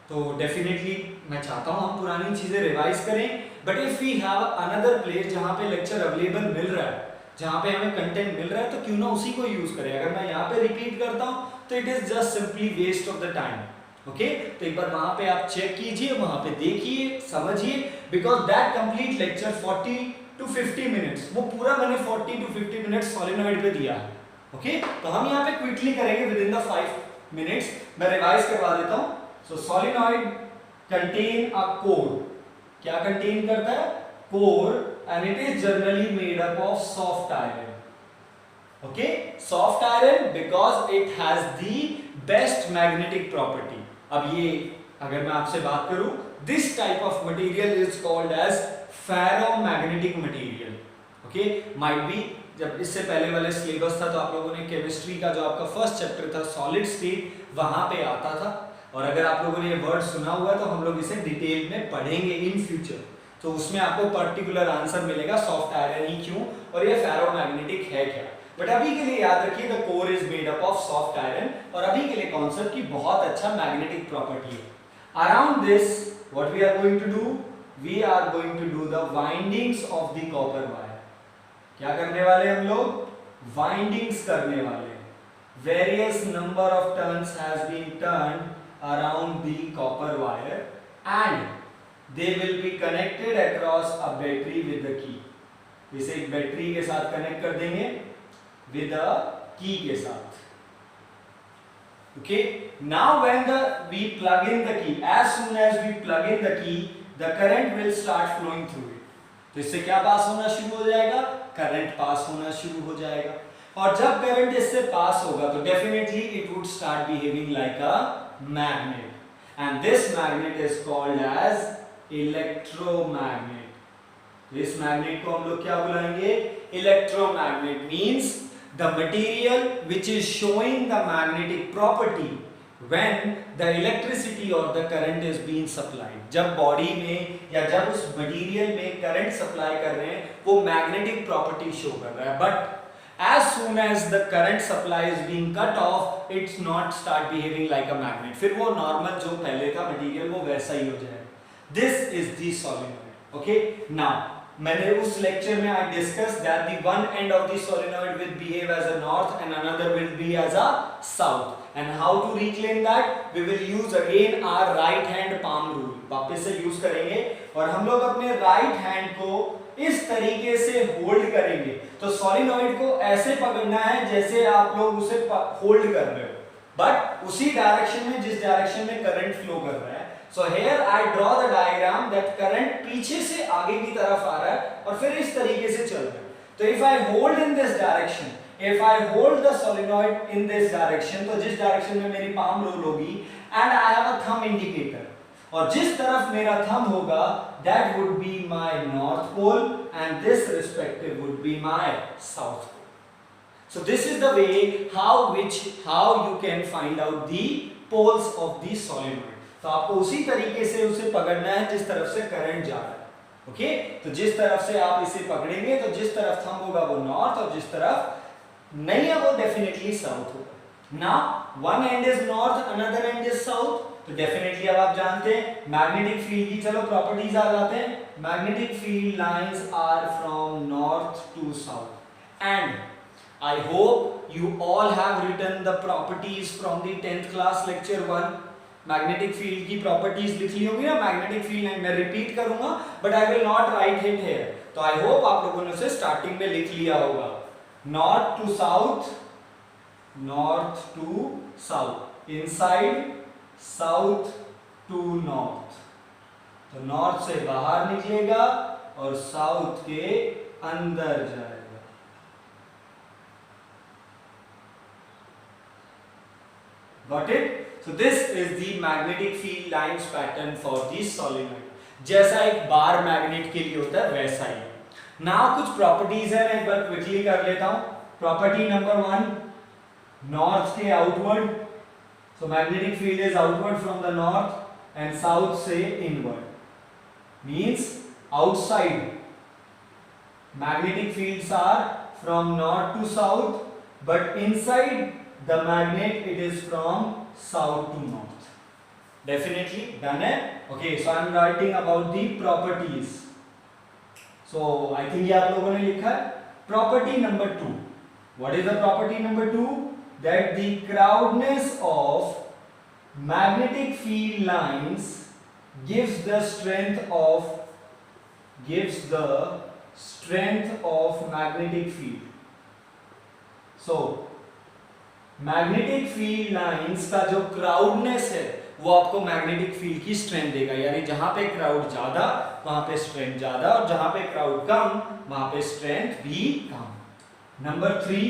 तो डेफिनेटली मैं चाहता हूँ हम पुरानी चीजें रिवाइज करें। But if we have another place जहाँ पे लेक्चर अवेलेबल मिल रहा है, जहाँ पे हमें कंटेंट मिल रहा है, तो क्यों ना उसी को यूज करें। अगर मैं यहाँ पे रिपीट करता हूँ तो it is just simply waste of the time, okay. तो एक बार वहां पे आप चेक कीजिए, वहां पे देखिए, समझिए, because that complete lecture 40 to 50 minutes, वो पूरा मैंने 40 to 50 मिनट्स सोलिनॉइड पे दिया है, ओके। तो हम यहाँ पे क्विकली करेंगे विद इन द 5 मिनट्स। मैं रिवाइज करवा देता हूँ। So solenoid contain a core, क्या कंटेन करता है? Core, and it is generally made up of soft iron, okay. Soft iron because it has the best magnetic property. अब ये अगर मैं आपसे बात करूं, this type of material is called as ferromagnetic material, okay. Might be जब इससे पहले वाले सिलेबस था तो आप लोगों ने केमिस्ट्री का जो आपका फर्स्ट चैप्टर था सॉलिड स्टेट, वहां पे आता था, और अगर आप लोगों ने ये वर्ड सुना हुआ तो हम लोग इसे डिटेल में पढ़ेंगे इन फ्यूचर, तो उसमें आपको पर्टिकुलर आंसर मिलेगा सॉफ्ट आयरन ही क्यों और ये फेरोमैग्नेटिक है क्या। बट अभी के लिए याद रखिए the core is made up of soft iron, और अभी के लिए कॉन्सेप्ट की बहुत अच्छा मैग्नेटिक प्रॉपर्टी है। Around this what we are going to do, we are going to do the windings of the copper wire. क्या करने वाले हम लोग? वाइंडिंग्स करने वाले। Various number of turns has been turned around the copper wire and they will be connected across a battery with the key. इसे एक बैटरी के साथ कनेक्ट कर देंगे with a key के साथ, okay। Now when we plug in the key, as soon as we plug in the key, the current will start flowing through it। तो इससे क्या पास होना शुरू हो जाएगा? करंट पास होना शुरू हो जाएगा, और जब करंट इससे पास होगा तो definitely it would start behaving like a magnet, and this magnet is called as electromagnet. इस मैग्नेट को हम लोग क्या बुलाएंगे? Electromagnet means the material which is showing the magnetic property when the electricity or the current is being supplied। जब बॉडी में या जब उस मटेरियल में करंट सप्लाई कर रहे हैं वो मैग्नेटिक प्रॉपर्टी शो कर रहा है, but as soon as the current supply is being cut off it's not start behaving like a magnet, फिर वो नॉर्मल जो पहले का मटेरियल वो वैसा ही हो जाएगा। This is the solenoid, okay. Now मैंने उस लेक्चर में I discuss that the one end of the solenoid will behave as a north and another will be as a south, and how to reclaim that, we will use again our right hand palm rule, वापस से यूज करेंगे, और हम लोग अपने राइट हैंड को इस तरीके से होल्ड करेंगे। तो सोलिनॉइड को ऐसे पकड़ना है जैसे आप लोग उसे होल्ड कर रहे हो, बट उसी डायरेक्शन में जिस डायरेक्शन में करंट फ्लो कर रहा है। So here I draw the diagram that current पीछे से आगे की तरफ आ रहा है और फिर इस तरीके से चल रहा है। तो if I hold in this direction, if I hold the solenoid in this direction, तो जिस डायरेक्शन में मेरी palm roll होगी, and I have a thumb indicator, और जिस तरफ मेरा thumb होगा that would be my north pole and this respective would be my south pole. So this is the way how you can find out the poles of the solenoid। तो आपको उसी तरीके से उसे पकड़ना है जिस तरफ से करंट जा रहा है, ओके। तो जिस तरफ से आप इसे पकड़ेंगे तो जिस तरफ थंब होगा वो नॉर्थ और जिस तरफ नहीं है वो डेफिनेटली साउथ होगा। Now one and is north, another and is south, तो डेफिनेटली अब आप जानते हैं मैग्नेटिक फील्ड की चलो प्रॉपर्टीज आ जाते हैं। Magnetic field lines are from north to south, and I hope you all have written the properties from the 10th class lecture 1, magnetic field की प्रॉपर्टीज लिख ली होगी ना, मैग्नेटिक फील्ड मैं रिपीट करूंगा but I will not right it here. तो आई होप आप लोगों ने उसे स्टार्टिंग में लिख लिया होगा। North to south, north to south, inside south to north. तो नॉर्थ से बाहर निकलेगा और साउथ के अंदर जाएगा। Got it? So this is the magnetic field lines pattern for the solenoid. जैसा एक बार मैग्नेट के लिए होता है वैसा ही। नाउ कुछ प्रॉपर्टीज है, मैं एक बार क्विकली कर लेता हूं। प्रॉपर्टी नंबर 1, नॉर्थ के outward, so magnetic field is outward from the north end south से inward, means outside magnetic fields are from north to south, but inside the magnet it is from south to north. Definitely done है? Okay, so I am writing about the properties. So I think ये आप लोगों ने लिखा है। Property number 2. What is the property number 2? That the crowdness of magnetic field lines gives the strength of magnetic field. So magnetic field lines का जो क्राउडनेस है वो आपको मैग्नेटिक फील्ड की स्ट्रेंथ देगा, यानी जहां पे क्राउड ज्यादा वहां पे स्ट्रेंथ ज्यादा और जहां पे क्राउड कम वहां पे स्ट्रेंथ भी कम। Number 3,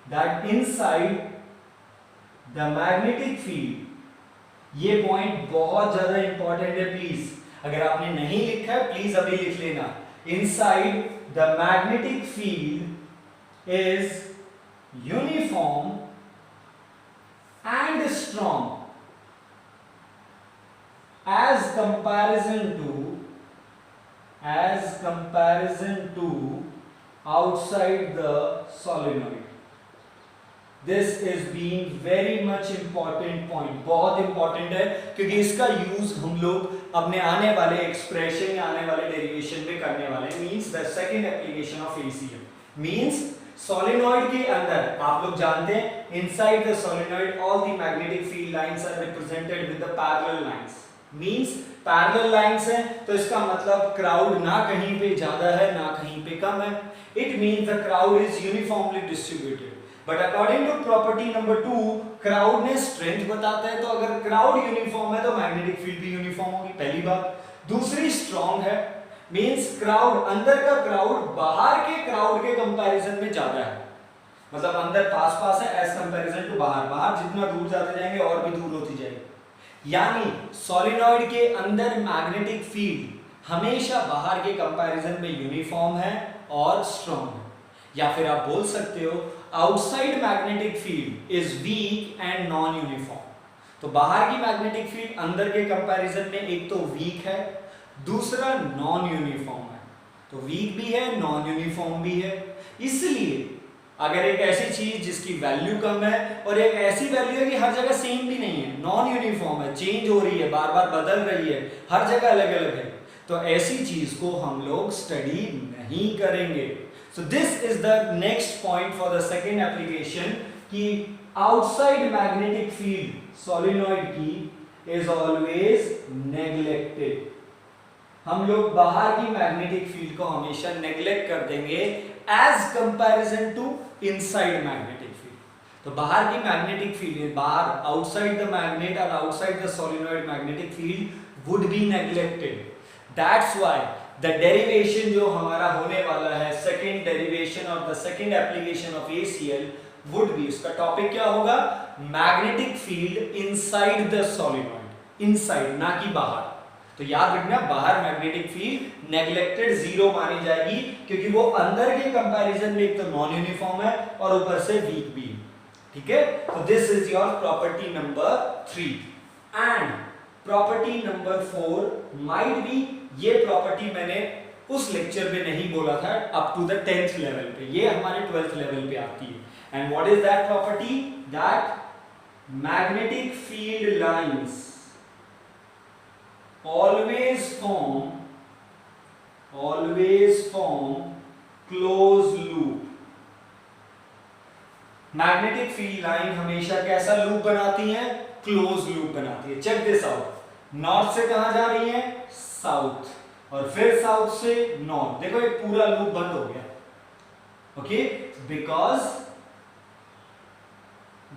that inside the magnetic field, ये पॉइंट बहुत ज्यादा इंपॉर्टेंट है, प्लीज अगर आपने नहीं लिखा है प्लीज अभी लिख लेना। Inside the magnetic field is uniform and strong as comparison to outside the solenoid. This is being very much important point, बहुत इंपॉर्टेंट है क्योंकि इसका यूज हम लोग अपने आने वाले एक्सप्रेशन या आने वाले डेरिवेशन में करने वाले हैं। Means the second application of ACM means solenoid के अंदर आप लोग जानते हैं inside the solenoid all the magnetic field lines are represented with the parallel lines. Means parallel lines है तो इसका मतलब क्राउड ना कहीं पे ज्यादा है ना कहीं पे कम है। It means the crowd is uniformly distributed. But according to property number 2, crowdness strength बताता है, तो अगर क्राउड यूनिफॉर्म है तो मैग्नेटिक फील्ड भी यूनिफॉर्म होगी, पहली बात। दूसरी स्ट्रॉन्ग है, मींस क्राउड अंदर का क्राउड बाहर के क्राउड के कंपैरिजन में ज्यादा है, मतलब अंदर पास पास है एज कंपैरिजन टू बाहर, बाहर जितना दूर जाते जाएंगे और भी दूर होती जाएगी। यानी सोलेनॉइड के अंदर मैग्नेटिक फील्ड हमेशा बाहर के कंपैरिजन में यूनिफॉर्म है और स्ट्रॉन्ग है। या फिर आप बोल सकते हो outside magnetic field is weak and non uniform. तो बाहर की मैग्नेटिक फील्ड अंदर के कंपैरिजन में एक तो वीक है, दूसरा नॉन यूनिफॉर्म है। तो वीक भी है, नॉन यूनिफॉर्म भी है। इसलिए अगर एक ऐसी चीज जिसकी वैल्यू कम है और एक ऐसी वैल्यू है कि हर जगह सेम भी नहीं है, नॉन यूनिफॉर्म है, चेंज हो रही है, बार बार बदल रही है, हर जगह अलग अलग है, तो ऐसी चीज को हम लोग स्टडी नहीं करेंगे। So this is the next point for the second application कि outside magnetic field solenoid की is always neglected। हम लोग बाहर की मैग्नेटिक फील्ड को हमेशा नेग्लेक्ट कर देंगे as comparison to inside magnetic field। तो बाहर की मैग्नेटिक फील्ड, बाहर outside the magnet or outside the solenoid magnetic field would be neglected। That's why the derivation जो हमारा होने वाला है, सेकेंड डेरिवेशन और the second application of ACL would be, उसका टॉपिक क्या होगा, magnetic field inside the solenoid, inside ना कि बाहर। तो याद रखना बाहर मैग्नेटिक फील्ड नेग्लेक्टेड, जीरो मानी जाएगी क्योंकि वो अंदर के कंपैरिजन में एक तो नॉन यूनिफॉर्म है और ऊपर से वीक भी। ठीक है, तो this is your property number 3 and property number 4 might be, ये प्रॉपर्टी मैंने उस लेक्चर में नहीं बोला था up to the 10th level पे, ये हमारे 12th लेवल पे आती है। And what is that property, that magnetic field lines always form closed loop। Magnetic field line हमेशा कैसा लूप बनाती है, क्लोज लूप बनाती है। चेक दिस आउट, नॉर्थ से कहां जा रही है, साउथ, और फिर साउथ से नॉर्थ। देखो एक पूरा लूप बंद हो गया, okay, because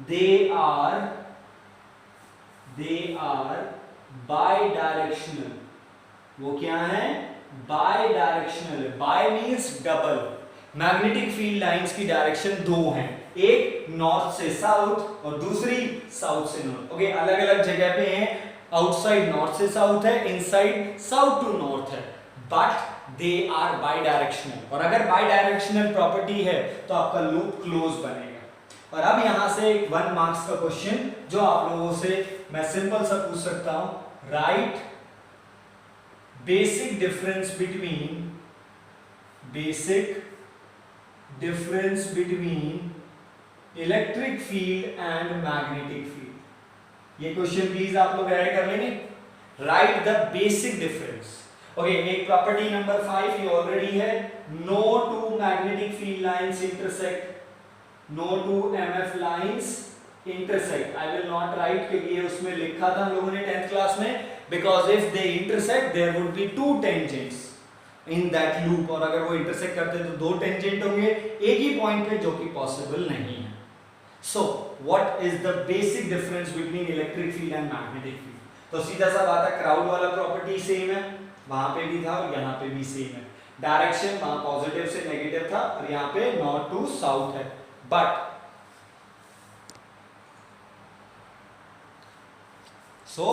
they are bidirectional. वो क्या है, bidirectional. Bi means double. Magnetic field lines की डायरेक्शन दो हैं, एक नॉर्थ से साउथ और दूसरी साउथ से नॉर्थ। ओके, अलग अलग जगह पे हैं, आउटसाइड नॉर्थ से साउथ है, इनसाइड साउथ टू नॉर्थ है, but they are bidirectional. और अगर बाई डायरेक्शनल प्रॉपर्टी है तो आपका लूप क्लोज बनेगा। और अब यहां से 1 मार्क्स का क्वेश्चन जो आप लोगों से मैं सिंपल सा पूछ सकता हूं, write basic difference between electric field and magnetic field. ये क्वेश्चन प्लीज आप लोग ऐड कर लेंगे। Write the basic difference. Okay, एक प्रॉपर्टी नंबर 5 ये ऑलरेडी है, no two magnetic field lines intersect, no two MF lines intersect. I will not write क्योंकि ये उसमें लिखा था हम लोगों ने 10th क्लास में, because if they intersect there would be 2 tangents in that loop, और अगर वो इंटरसेक्ट करते तो 2 टेंजेंट होंगे एक ही पॉइंट पे, जो कि पॉसिबल नहीं है। So what is the basic difference between electric field and magnetic field? तो सीधा सा बात है, क्राउड वाला प्रॉपर्टी सेम है, वहां पे भी था और यहाँ पे भी सेम है। डायरेक्शन वहां पॉजिटिव से नेगेटिव था और यहाँ पे नॉर्थ टू साउथ है, but so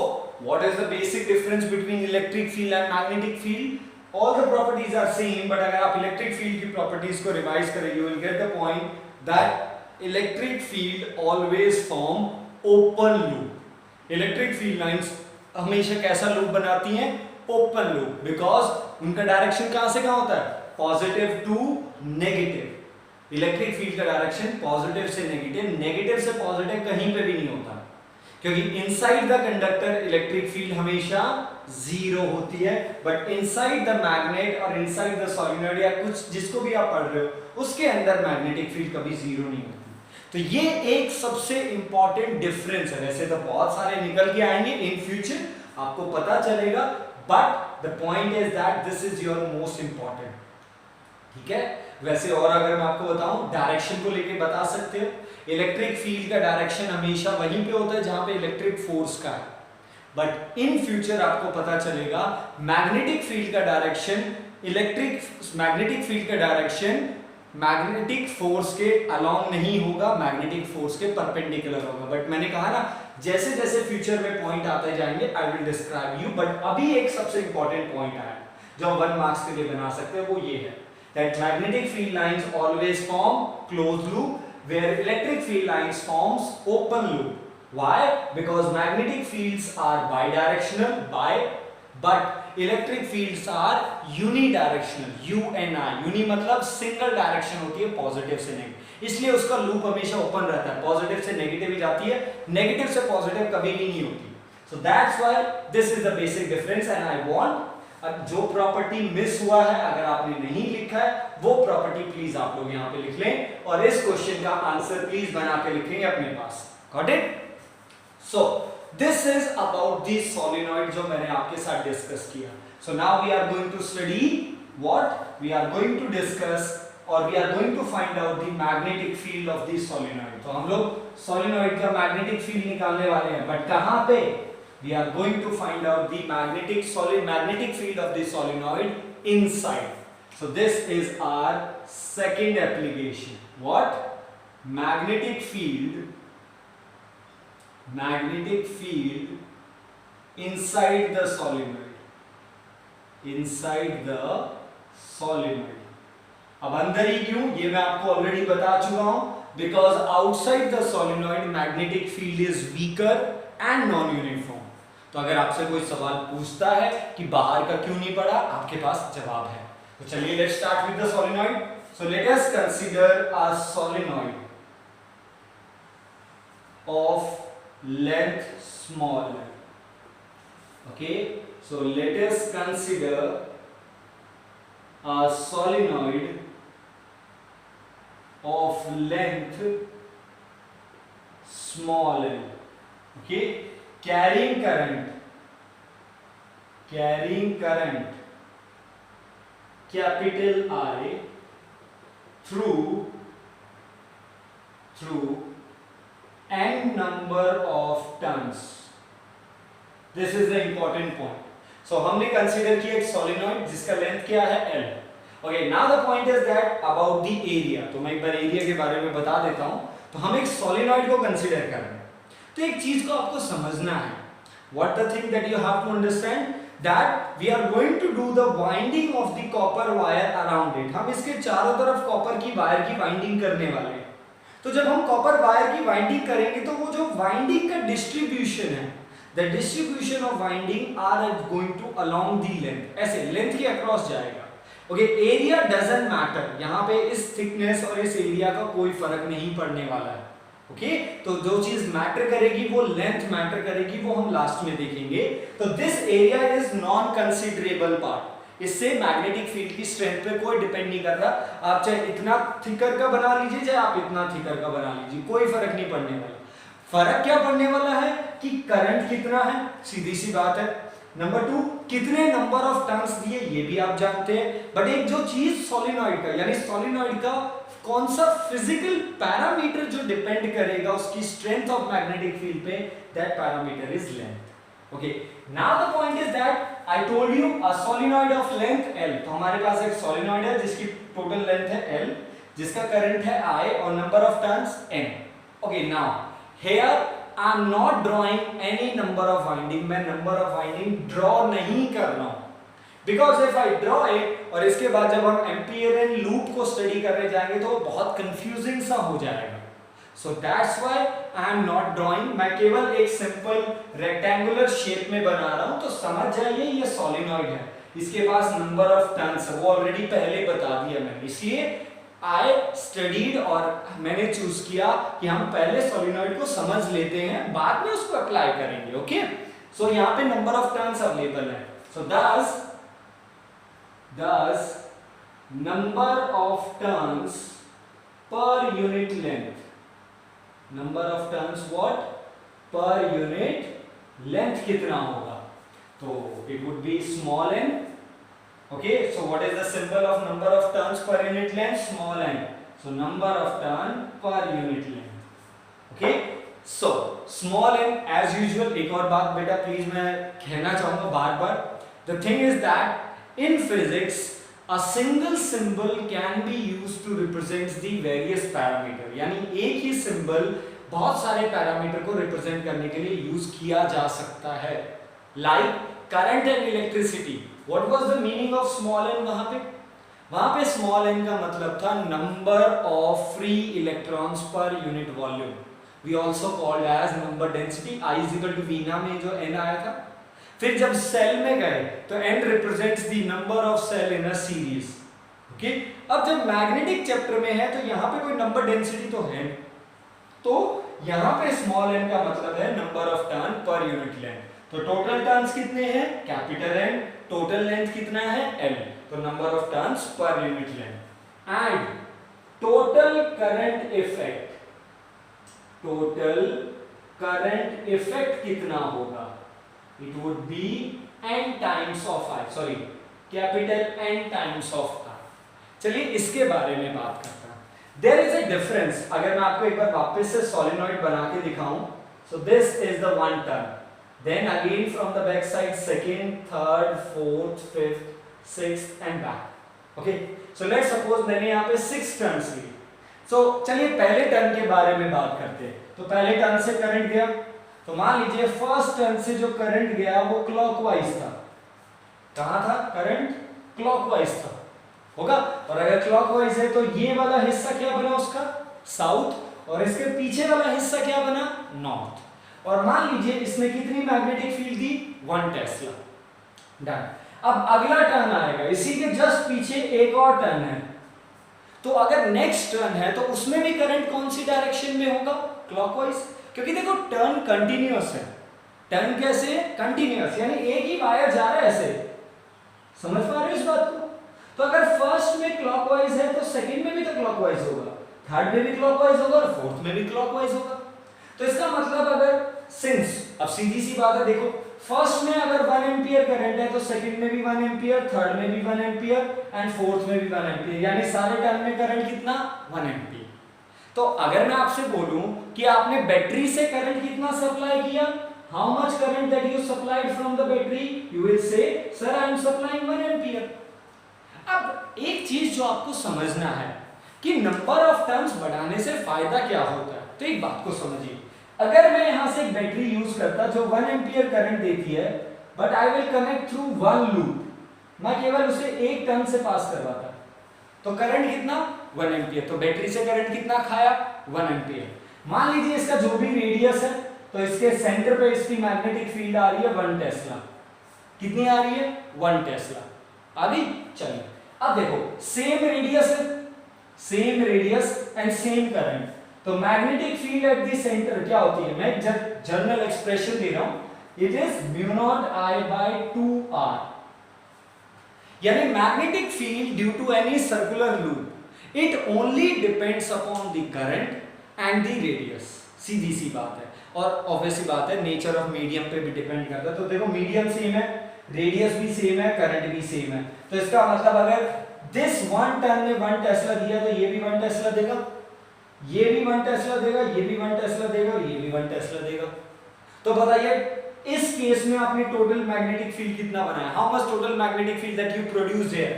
what is the basic difference between electric field and magnetic field? All the properties are same, but अगर आप electric field की properties को revise करें, you will get the point that electric field always form open loop. Electric field lines हमेशा कैसा loop बनाती हैं, open loop, because उनका direction कहां से कहां होता है, positive to negative. Electric field का डायरेक्शन पॉजिटिव से नेगेटिव, नेगेटिव से पॉजिटिव कहीं पे भी नहीं होता, क्योंकि inside the conductor electric field हमेशा जीरो होती है, बट इनसाइड द मैग्नेट और इनसाइड द सॉलिनॉइड या कुछ जिसको भी आप पढ़ रहे हो उसके अंदर मैग्नेटिक फील्ड कभी जीरो नहीं होती। तो ये एक सबसे इंपॉर्टेंट डिफरेंस है। वैसे तो बहुत सारे निकल के आएंगे इन फ्यूचर, आपको पता चलेगा, but the point is that this is your most important, ठीक है। वैसे और अगर मैं आपको बताऊं, डायरेक्शन को लेके बता सकते हो, इलेक्ट्रिक फील्ड का डायरेक्शन हमेशा वहीं पे होता है जहां पे इलेक्ट्रिक फोर्स का है, बट इन फ्यूचर आपको पता चलेगा मैग्नेटिक फील्ड का डायरेक्शन मैग्नेटिक फोर्स के अलोंग नहीं होगा, मैग्नेटिक फोर्स के परपेंडिकुलर होगा। बट मैंने कहा ना, जैसे जैसे फ्यूचर में पॉइंट आते जाएंगे I will describe you, but अभी एक सबसे इंपॉर्टेंट पॉइंट आया जो 1 मार्क्स के लिए बना सकते हैं, वो ये है that magnetic field lines always form closed loop where electric field lines forms open loop. Why? Because magnetic fields are bidirectional, but electric fields are unidirectional, UNI. uni मतलब single direction होती है, पॉजिटिव से नेगेटिव, इसलिए उसका लूप हमेशा ओपन रहता है, पॉजिटिव से नेगेटिव ही जाती है, नेगेटिव से पॉजिटिव कभी भी नहीं होती। So that's why this is the basic difference and I want जो प्रॉपर्टी मिस हुआ है, अगर आपने नहीं लिखा है वो प्रॉपर्टी प्लीज आप लोग यहां पे लिख लें, और इस क्वेश्चन का आंसर प्लीज बना के लिखेंगे अपने पास। Got it? So this is about the solenoid जो मैंने आपके साथ डिस्कस किया। So now we are going to study what we are going to discuss, और we are going to find out the magnetic field of the solenoid. तो हम लोग सोलिनॉइड का मैग्नेटिक फील्ड निकालने वाले हैं, बट कहां पे? We are going to find out the magnetic field of the solenoid inside. So this is our second application. What? Magnetic field inside the solenoid. Inside the solenoid. अब अंदर ही क्यों, ये मैं आपको ऑलरेडी बता चुका हूं, because outside the solenoid magnetic field is weaker and non-uniform. तो अगर आपसे कोई सवाल पूछता है कि बाहर का क्यों नहीं पड़ा, आपके पास जवाब है। तो चलिए let's start with the solenoid. So let us consider a solenoid of length small. Okay, so let us consider a solenoid of length small. Okay, carrying current capital I through n number of turns. This is the important point. So हमने कंसीडर किया एक सोलिनॉइड जिसका लेंथ क्या है L. Okay, now the point is that about the area. तो मैं एक बार एरिया के बारे में बता देता हूं. तो हम एक सोलिनॉइड को कंसीडर कर रहे हैं, तो एक चीज को आपको समझना है. What the thing that you have to understand, that we are going to do the winding of the copper wire around it. हम इसके चारों तरफ कॉपर की वायर की वाइंडिंग करने वाले हैं. तो जब हम कॉपर वायर की वाइंडिंग करेंगे तो वो जो वाइंडिंग का डिस्ट्रीब्यूशन है, the distribution of winding are going to along the length, ऐसे लेंथ के अक्रॉस जाएगा. Okay, area doesn't matter. यहाँ पे इस थिकनेस और इस एरिया का कोई फर्क नहीं पड़ने वाला है. ओके, तो जो चीज मैटर करेगी वो लेंथ मैटर करेगी, वो हम लास्ट में देखेंगे. तो this area is non considerable part. इससे मैग्नेटिक फील्ड की स्ट्रेंथ पे कोई डिपेंड नहीं कर रहा. आप चाहे इतना थिकर का बना लीजिए, चाहे आप इतना थिकर का बना लीजिए, कोई फर्क नहीं पड़ने वाला. फर्क क्या पड़ने वाला है कि करंट कितना है, सीधी सी बात है. नंबर 2, कितने नंबर ऑफ टर्न्स दिए ये भी आप जानते हैं. बट एक जो चीज सोलिनॉइड का, यानी सोलिनॉइड का कौन सा फिजिकल पैरामीटर जो डिपेंड करेगा उसकी स्ट्रेंथ ऑफ मैग्नेटिक फील्ड पे, that parameter is length. Okay, now the point is that I told you a solenoid of length L. तो हमारे पास एक सोलिनॉइड है जिसकी टोटल लेंथ है L, जिसका करंट है I और number of turns N. Okay, now here I am not drawing any number of winding. मैं नंबर ऑफ वाइंडिंग ड्रॉ नहीं कर रहा हूं, because if I draw it और इसके बाद जब हम एम्पियर एंड लूप को स्टडी करने जाएंगे तो बहुत कंफ्यूजिंग सा हो जाएगा. सो that's why I am not drawing. मैं केवल एक सिंपल रेक्टेंगुलर शेप में बना रहा हूं. तो समझ जाइए ये सोलिनॉइड है, इसके पास नंबर ऑफ टर्न्स है, वो ऑलरेडी पहले बता दिया मैंने. इसलिए आई स्टडीड और मैंने चूज किया कि हम पहले सोलिनॉइड को समझ लेते हैं, बाद में उसको अप्लाई करेंगे. ओके, सो यहाँ पे नंबर ऑफ टर्न्स अवेलेबल है. सो thus number of turns per unit length, number of turns what per unit length कितना होगा, तो it would be small n. Okay, so what is the symbol of number of turns per unit length? Small n. So number of turn per unit length. Okay, so small n as usual. एक और बात बेटा प्लीज मैं कहना चाहूंगा बार बार. The thing is that in physics a single symbol can be used to represent the various parameter. यानी एक ही symbol बहुत सारे पैरामीटर को रिप्रेजेंट करने के लिए यूज किया जा सकता है. Like current and electricity. What was the meaning of small n? वहां पे small n का मतलब था number of free electrons per unit volume. We also called as number density. I is equal to V ना में जो n आया था. फिर जब सेल में गए तो n represents the number of cell in a series. Okay, अब जब मैग्नेटिक चैप्टर में है तो यहाँ पे कोई नंबर डेंसिटी तो है, तो यहाँ पे स्मॉल n का मतलब है number of turn per unit length. तो टोटल टर्न्स कितने हैं, कैपिटल N. टोटल लेंथ कितना है L. तो number of turns per unit length. And total current effect, total current effect कितना होगा, it would be n times of I, sorry, capital N times of I. चलिए इसके बारे में बात करते हैं. There is a difference. अगर मैं आपको एक बार वापस से सोलिनॉइड बना के दिखाऊं, so this is the one turn, then again from the back side second, third, fourth, fifth, sixth and back. Okay, so let's suppose मैंने यहाँ पे 6 टर्न्स ली. So चलिए पहले टर्न के बारे में बात करते हैं. तो पहले टर्न से करंट गया, तो मान लीजिए फर्स्ट टर्न से जो करंट गया वो क्लॉकवाइज था. कहां था करंट, क्लॉकवाइज था होगा. और अगर क्लॉकवाइज है तो ये वाला हिस्सा क्या बना उसका, साउथ, और इसके पीछे वाला हिस्सा क्या बना, नॉर्थ. और मान लीजिए इसने कितनी मैग्नेटिक फील्ड दी, 1 टेस्ला. डन. अब अगला टर्न आएगा, इसी के जस्ट पीछे एक और टर्न है. तो अगर नेक्स्ट टर्न है तो उसमें भी करंट कौन सी डायरेक्शन में होगा, क्लॉकवाइज. क्योंकि देखो टर्न कंटिन्यूअस है. टर्न कैसे, कंटिन्यूअस, यानी एक ही वायर जा रहा है ऐसे. समझ पा रहे हो इस बात को. तो अगर फर्स्ट में क्लॉकवाइज है तो सेकंड में भी तो क्लॉकवाइज होगा, थर्ड में भी क्लॉकवाइज होगा और फोर्थ में भी क्लॉकवाइज होगा. तो इसका मतलब अगर सिंस, अब सीधी सी बात है, देखो फर्स्ट में अगर 1 एम्पियर करंट है तो सेकंड में भी 1 एम्पियर, थर्ड में भी 1 एम्पियर एंड फोर्थ में भी 1 एम्पियर, यानी सारे टर्म में करंट कितना 1 एम्पियर। तो अगर मैं आपसे बोलूं कि आपने बैटरी से करंट कितना सप्लाई किया, how much current that you supplied from the battery, you will say sir I am supplying 1 ampere. अब एक चीज जो आपको समझना है कि नंबर ऑफ टर्न्स बढ़ाने से फायदा क्या होता है, तो एक बात को समझिए, अगर मैं यहां से एक बैटरी यूज करता जो 1 एम्पियर करंट देती है, but I will connect through 1 loop, मैं केवल उसे एक टर्न से पास करवाता, तो करंट कितना 1 एम्पियर, तो बैटरी से करंट कितना खाया 1 एम्पियर। मान लीजिए इसका जो भी रेडियस है, तो इसके सेंटर पे इसकी मैग्नेटिक फील्ड आ रही है 1 टेस्ला, कितनी आ रही है 1 टेस्ला, आ गई। चलिए अब देखो सेम रेडियस है, same radius and same current, तो magnetic field at the centre क्या होती है, मैं जनरल एक्सप्रेशन दे रहा हूं, it is mu naught I by 2r, यानी magnetic field due to any circular loop it only depends upon the current and the radius, सीधी सी बात है। और ऑब्वियस सी बात है नेचर ऑफ मीडियम पे भी डिपेंड करता है, तो देखो मीडियम सेम है, रेडियस भी सेम है, करंट भी सेम है, तो इसका मतलब अगर दिस 1 टर्न ने 1 टेस्ला दिया तो ये भी 1 टेस्ला देगा, ये भी 1 टेस्ला देगा, ये भी 1 टेस्ला देगा, ये भी 1 टेस्ला देगा। तो बताइए इस केस में आपने टोटल मैग्नेटिक फील्ड कितना बनाया, how much total magnetic field that you produce here,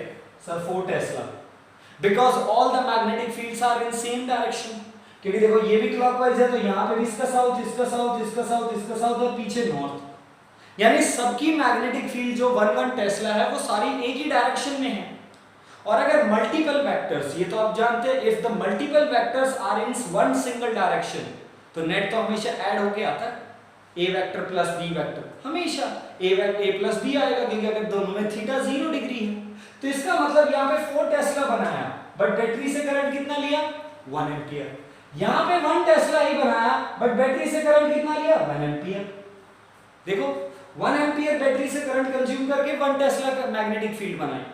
sir 4 tesla, because all the magnetic fields are in same direction, क्योंकि देखो ये भी क्लॉकवाइज है, तो यहां पे भी इसका साउथ, इसका साउथ, इसका साउथ, इसका साउथ और पीछे नॉर्थ, यानी सबकी मैग्नेटिक फील्ड जो 1 टेस्ला है वो सारी एक ही डायरेक्शन में है। और अगर मल्टीपल वेक्टर्स, ये तो आप जानते हैं, if the multiple vectors are in one single direction, तो नेट तो हमेशा ऐड होके आता है, A vector plus B vector, हमेशा ए प्लस बी आएगा, क्योंकि अगर दोनों में थीटा 0 डिग्री है, तो इसका मतलब यहाँ पे 4 टेस्ला बनाया, बट बैटरी से करंट कितना लिया 1 एम्पियर, यहाँ पे 1 टेस्ला ही बनाया, बट बैटरी से करंट कितना लिया 1 एम्पियर। देखो 1 एम्पियर बैटरी से करंट कंज्यूम करके 1 टेस्ला का मैग्नेटिक फील्ड बनाई,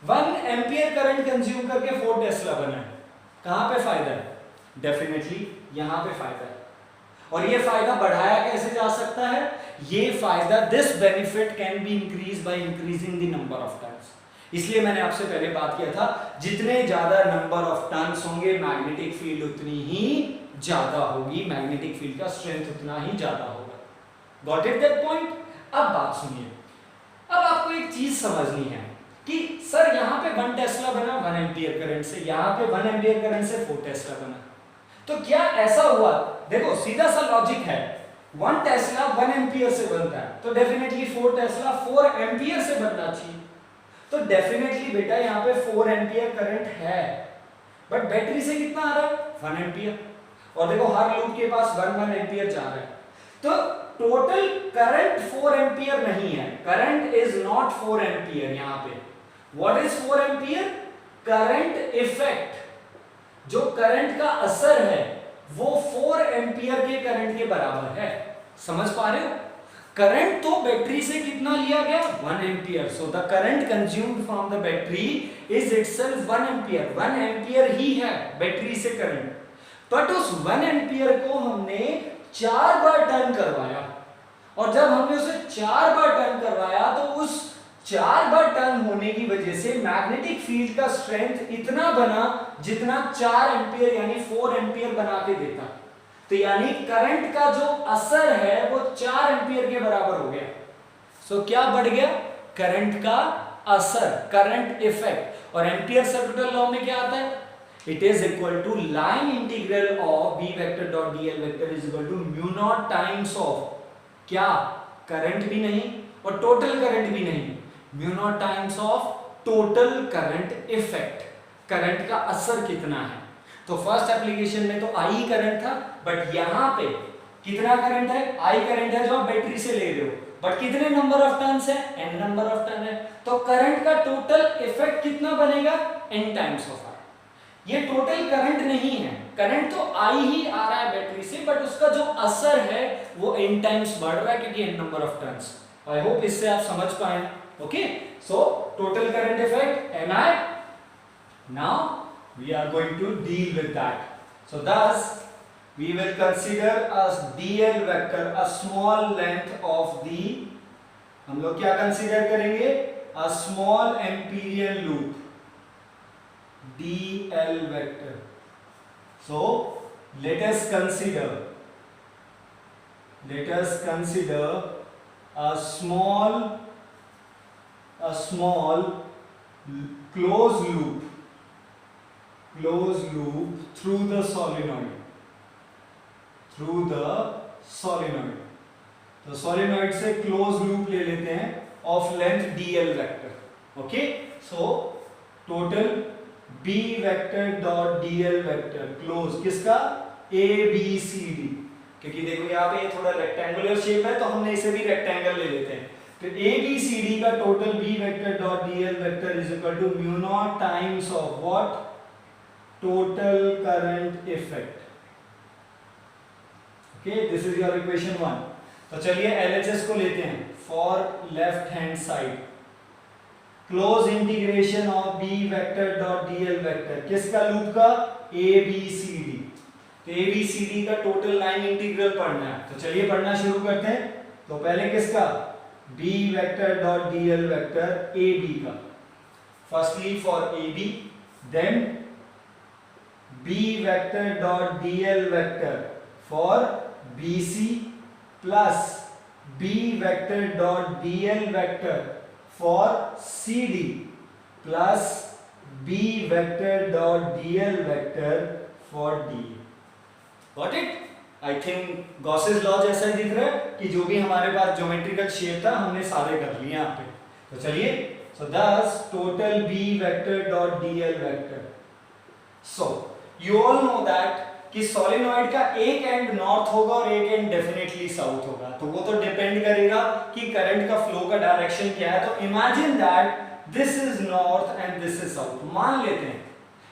1 एम्पियर करंट कंज्यूम करके 4 टेस्ला बनाए, कहां पे फायदा है, डेफिनेटली यहां पे फायदा है। और ये फायदा बढ़ाया कैसे जा सकता है, ये फायदा, this benefit can be increase by increasing the number of turns, इसलिए मैंने आपसे पहले बात किया था जितने ज्यादा नंबर ऑफ टर्न्स होंगे मैग्नेटिक फील्ड उतनी ही ज्यादा होगी, मैग्नेटिक फील्ड का स्ट्रेंथ उतना ही ज्यादा होगा। Got it that point. अब बात सुनिए, अब आपको एक चीज समझनी है कि सर यहाँ पे 1 टेस्ला बना 1 एम्पियर करंट से, यहाँ पे 1 एम्पियर करंट से 4 टेस्ला बना, तो क्या ऐसा हुआ, देखो सीधा सा लॉजिक है, 1 टेस्ला 1 एम्पियर से बनता है, तो डेफिनेटली 4 टेस्ला 4 एम्पियर से बनना चाहिए, तो डेफिनेटली बेटा यहाँ पे 4 एम्पियर करंट है, बट बैटरी से कितना आ रहा है 1 एम्पियर, और देखो हर लूप के पास 1 एम्पियर जा रहा है, तो टोटल करंट 4 एम्पियर नहीं है, करंट इज नॉट 4 एम्पियर, यहाँ पे what is 4 ampere, current effect, जो करंट का असर है वो 4 एम्पियर के करंट के बराबर है, समझ पा रहे हो, करंट तो बैटरी से कितना लिया गया 1 ampere, so the current consumed from the battery is itself 1 ampere, 1 ampere ही है बैटरी से करंट, बट उस 1 एम्पियर को हमने 4 बार टर्न करवाया, और जब हमने उसे 4 बार टर्न करवाया तो उस 4 बार टर्न होने की वजह से मैग्नेटिक फील्ड का स्ट्रेंथ इतना बना जितना 4 एम्पियर यानी 4 एम्पियर बना के देता, तो यानी करंट का जो असर है वो 4 एम्पियर के बराबर हो गया, सो क्या बढ़ गया, करंट का असर, करंट इफेक्ट, और एम्पियर सर्कुलर लॉ में क्या आता है, it is equal to line integral of b vector dot dl vector is equal to mu naught times of क्या, करंट भी नहीं और टोटल करंट भी नहीं, mu naught times of total current effect, current का असर कितना है। तो फर्स्ट एप्लीकेशन में तो I करंट था, बट यहाँ पे कितना करंट है, I करंट है जो आप बैटरी से ले रहे हो, बट कितने नंबर ऑफ टर्न्स है, n नंबर ऑफ टर्न है, तो करंट का टोटल इफेक्ट कितना बनेगा, n टाइम्स ऑफ I। ये टोटल करंट नहीं है, करंट तो I ही आ रहा है बैटरी से, बट उसका जो असर है वो n टाइम्स बढ़ रहा है क्योंकि n number of turns. I hope इससे आप समझ पाए। Okay, so total current effect Ni, now we are going to deal with that. So thus we will consider as dl vector a small length of the, हम लोग क्या कंसीडर करेंगे, a small imperial loop dl vector. So let us consider a small closed loop through the solenoid. तो सोलेनॉइड से क्लोज लूप ले लेते हैं of length dl vector. Okay, so total b vector dot dl vector close किसका, a b c d, क्योंकि देखो यहाँ पे थोड़ा रेक्टेंगुलर शेप है तो हमने इसे भी रेक्टेंगल ले लेते हैं. तो a b c d का total b vector dot dl vector is equal to mu not times of what, total current effect. Okay, this is your equation 1. तो चलिए LHS को लेते हैं. For left hand side close integration of b vector dot dl vector किसका लूप का, a b c d. तो a b c d का टोटल लाइन इंटीग्रल पढ़ना है. तो चलिए पढ़ना शुरू करते हैं. तो पहले किसका, b vector dot dl vector a b का. Firstly for a b, then b vector dot dl vector for b c plus b vector dot dl vector for cd plus b vector dot dl vector for d. Got it? I think Gauss's law जैसा ही दिख रहा है कि जो भी हमारे पास ज्योमेट्रिकल शेप था हमने सारे कर लिए यहाँ पे. तो चलिए, सो दस total b vector dot dl vector. So you all know that कि सोलेनॉइड का एक एंड नॉर्थ होगा और एक एंड डेफिनेटली साउथ होगा. तो वो तो डिपेंड करेगा कि करंट का फ्लो का डायरेक्शन क्या है. तो imagine that this is north and this is south. मान लेते हैं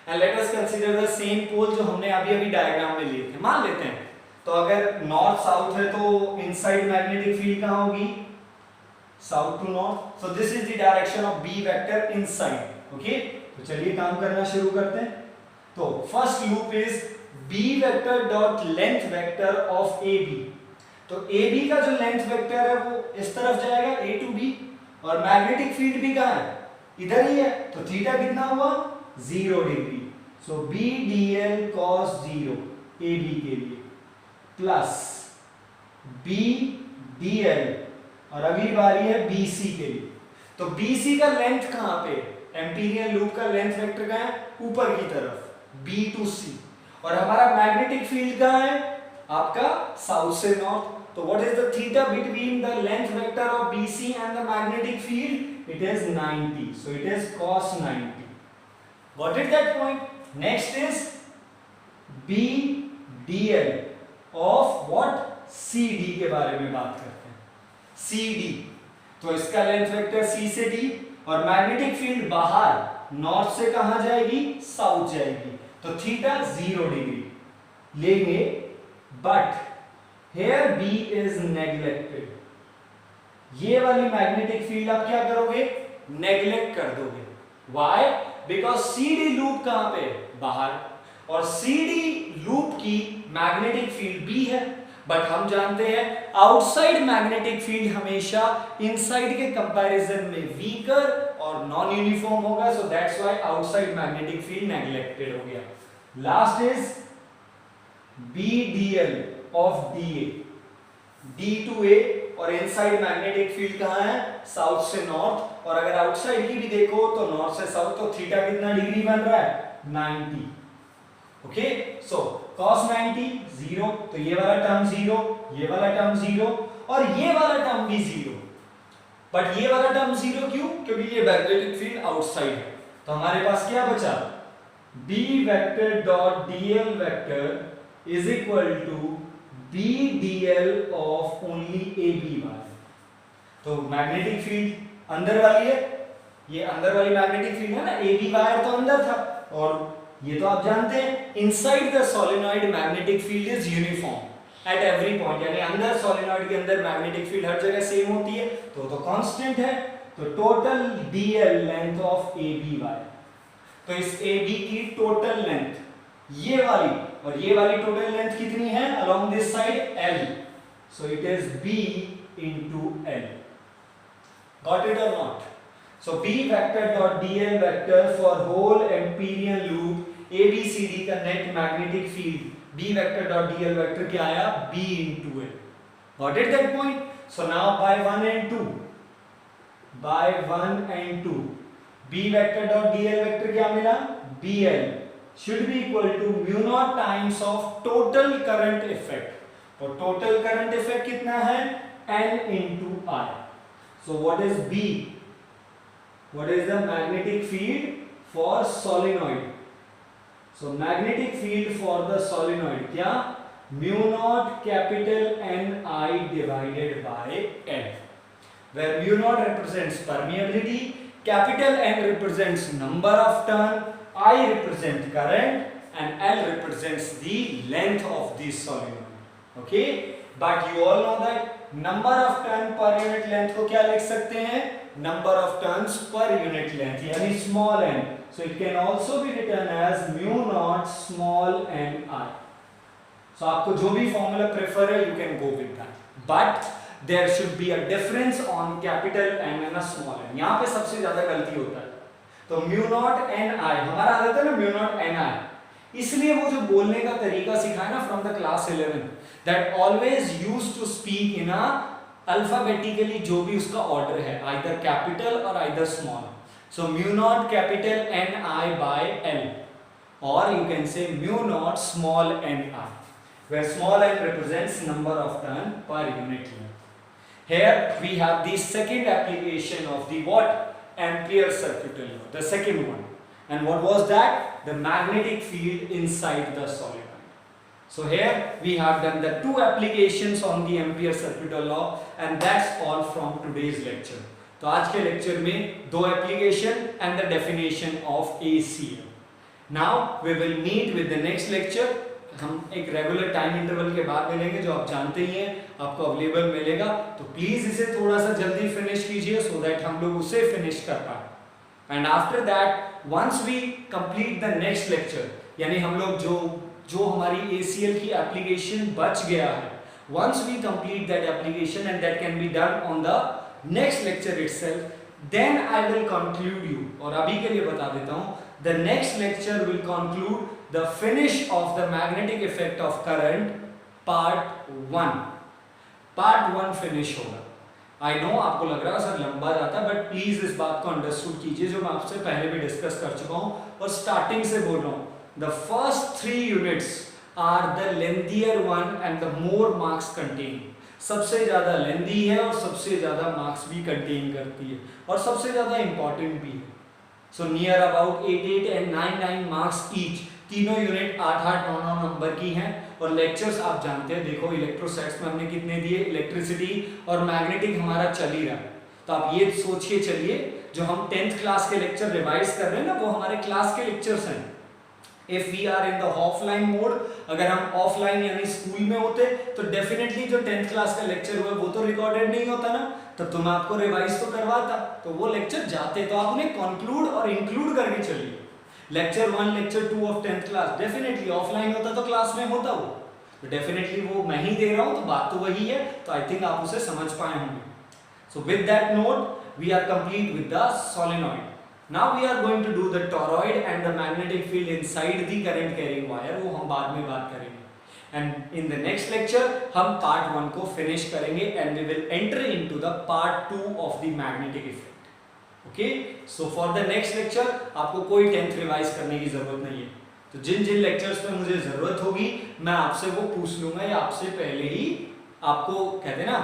and let us consider the same pole जो हमने अभी डायग्राम में लिए थे. मान लेते हैं तो अगर नॉर्थ साउथ है तो इनसाइड मैग्नेटिक फील्ड कहां होगी, south to north. So this is the direction of b vector inside. Okay, तो चलिए काम करना शुरू करते हैं. तो first loop is b vector dot length vector of ab. तो ab का जो लेंथ वेक्टर है वो इस तरफ जाएगा a टू b, और मैग्नेटिक फील्ड भी कहां है, इधर ही है. तो थीटा कितना हुआ, 0 डिग्री. सो b dl cos 0 ab के लिए प्लस b dl, और अगली बारी है bc के लिए. तो bc का लेंथ कहां पे, एम्पीरियल लूप का लेंथ वेक्टर कहां है, ऊपर की तरफ b टू c, और हमारा मैग्नेटिक फील्ड कहां है, आपका साउथ से नॉर्थ. तो what is the theta between the length vector of BC and the magnetic field, it is 90. So it is cos 90. Got it that point? Next is b dl of what, CD के बारे में बात करते हैं. CD, तो इसका लेंथ वेक्टर c से d, और मैग्नेटिक फील्ड बाहर नॉर्थ से कहां जाएगी, साउथ जाएगी. तो थीटा 0 डिग्री लेंगे, but here b is neglected. ये वाली मैग्नेटिक फील्ड आप क्या करोगे, नेग्लेक्ट कर दोगे. Why? Because CD लूप कहां पे, बाहर, और CD लूप की मैग्नेटिक फील्ड b है. बट हम जानते हैं आउटसाइड मैग्नेटिक फील्ड हमेशा इनसाइड के कंपैरिजन में वीकर और नॉन यूनिफॉर्म होगा. So that's why outside magnetic field neglected हो गया. Last is b dl of dA, d to a, और इनसाइड मैग्नेटिक फील्ड कहां है, साउथ से नॉर्थ, और अगर आउटसाइड की भी देखो तो नॉर्थ से साउथ. तो थीटा कितना डिग्री बन रहा है, 90. ओके, सो cos 90 0, तो ये वाला टर्म 0, ये वाला टर्म 0, और ये वाला टर्म भी 0. बट ये वाला टर्म 0 क्यों, क्योंकि ये मैग्नेटिक फील्ड आउटसाइड है. तो हमारे पास क्या बचा, b vector dot dl vector is equal to b dl of only ab वाले. तो मैग्नेटिक फील्ड अंदर वाली है, ये अंदर वाली मैग्नेटिक फील्ड है ना, ab वायर तो अंदर था, और ये तो आप जानते हैं inside the solenoid magnetic field is uniform at every point. यानी अंदर सोलेनॉइड के अंदर मैग्नेटिक फील्ड हर जगह सेम होती है, तो कांस्टेंट है. तो total dl length of ab wire, तो इस AB की टोटल लेंथ ये वाली, और ये वाली टोटल लेंथ कितनी है along this side L, so it is B into L. Got it or not? So B vector dot dl vector for whole Amperian loop ABCD का net magnetic field B vector dot dl vector क्या आया B into L. Got it that point? So now by 1 and 2, by 1 and 2, B vector dot dl vector क्या मिला BL should be equal to mu naught times of total current effect. और total current effect कितना है N into I. So what is B? What is the magnetic field for solenoid? So magnetic field for the solenoid क्या mu naught capital N I divided by L, where mu naught represents permeability, capital N represents number of turn, I represent current, and L represents the length of the solenoid. Okay, but you all know that number of turn per unit length को क्या लिख सकते हैं number of turns per unit length यानी small n, so it can also be written as mu naught small n I. So आपको जो भी formula prefer है you can go with that, but there should be a difference on capital N and a small n. यहाँ पे सबसे ज्यादा गलती होता है, तो mu naught n I हमारा आदत है ना mu naught n I, इसलिए वो जो बोलने का तरीका सिखाया ना from the class 11, that always used to speak in a alphabetically जो भी उसका order है either capital or either small. So mu naught capital N I by L, or you can say mu naught small n I, where small n represents number of turn per unit length. Here we have the second application of the what Ampere circuital law, the second one. And what was that? The magnetic field inside the solenoid. So here we have done the two applications on the Ampere circuital law, and that's all from today's lecture. तो आज के लेक्चर में दो application and the definition of ACL. Now we will meet with the next lecture. हम एक रेगुलर टाइम इंटरवल के बाद मिलेंगे, जो आप जानते ही हैं आपको अवेलेबल मिलेगा, तो प्लीज इसे थोड़ा सा जल्दी फिनिश कीजिए सो दैट हम लोग उसे फिनिश कर पाए. And after that once we complete the next lecture, यानी हम लोग जो हमारी ACL की एप्लीकेशन बच गया है, once we complete that application and that can be done on the next lecture itself, then I will conclude you. और अभी के लिए बता देता हूँ, the next lecture will conclude the finish of the magnetic effect of current part 1. Part 1 finish होगा. I know आपको लग रहा है सर लंबा जाता है, but please इस बात को अंडरस्टूड कीजिए जो मैं आपसे पहले भी डिस्कस कर चुका हूँ और स्टार्टिंग से बोल रहा हूँ. The first 3 units are the lengthier one and the more marks contain. सबसे ज्यादा लेंदी है और सबसे ज्यादा मार्क्स भी कंटेन करती है और सबसे ज्यादा इंपॉर्टेंट भी है. So near about 88 and 99 marks each. तीनों यूनिट 8-8, 9-9 नंबर की हैं. और लेक्चर्स आप जानते हैं, देखो इलेक्ट्रोसेट्स में हमने कितने दिए, इलेक्ट्रिसिटी और मैग्नेटिक हमारा चल ही रहा है. तो आप ये सोच के चलिए जो हम 10th क्लास के लेक्चर रिवाइज कर रहे हैं ना, वो हमारे क्लास के लेक्चर्स हैं. If we are in the offline mode, अगर हम ऑफलाइन यानी स्कूल में होते तो डेफिनेटली जो 10th क्लास का लेक्चर हुआ वो तो रिकॉर्डेड नहीं होता ना, तब तो मैं आपको रिवाइज तो करवाता, तो वो लेक्चर जाते, तो आप उन्हें कंक्लूड और इंक्लूड करके चलिए. Lecture 1 lecture 2 of 10th class definitely offline होता तो क्लास में होता वो, तो डेफिनेटली वो मैं ही दे रहा हूँ, तो बात तो वही है. तो आई थिंक आप उसे समझ पाए होंगे. So with that note we are complete with the solenoid. Now we are going to do the toroid and the magnetic field inside the current carrying wire, वो हम बाद में बात करेंगे. And in the next lecture हम part 1 को finish करेंगे and we will enter into the part 2 of the magnetic effect. Okay? So for the next lecture आपको कोई 10th revise करने की जरूरत नहीं है. तो जिन lectures पे मुझे जरूरत होगी मैं आपसे वो पूछ लूंगा या आपसे पहले ही आपको कहते हैं ना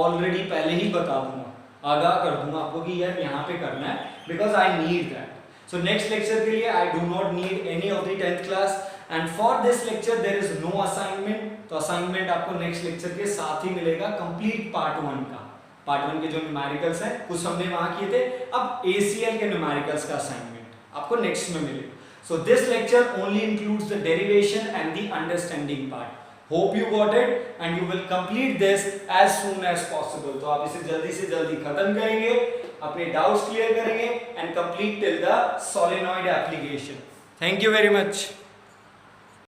ऑलरेडी पहले ही बता दूंगा, आगाह कर दूंगा आपको कि यार यहाँ पे करना है, because I need that. So next lecture के लिए I do not need any of the 10th class, and for this lecture there is no assignment. तो assignment आपको next lecture के साथ ही मिलेगा complete part 1 का. part 1 के जो numericals हैं कुछ हमने वहाँ किए थे, अब ACL के numericals का assignment आपको next में मिलेगा. So this lecture only includes the derivation and the understanding part. Hope you got it and you will complete this as soon as possible. तो आप इसे जल्दी से जल्दी खत्म करेंगे, अपने डाउट्स क्लियर करेंगे and complete till the solenoid application. Thank you very much.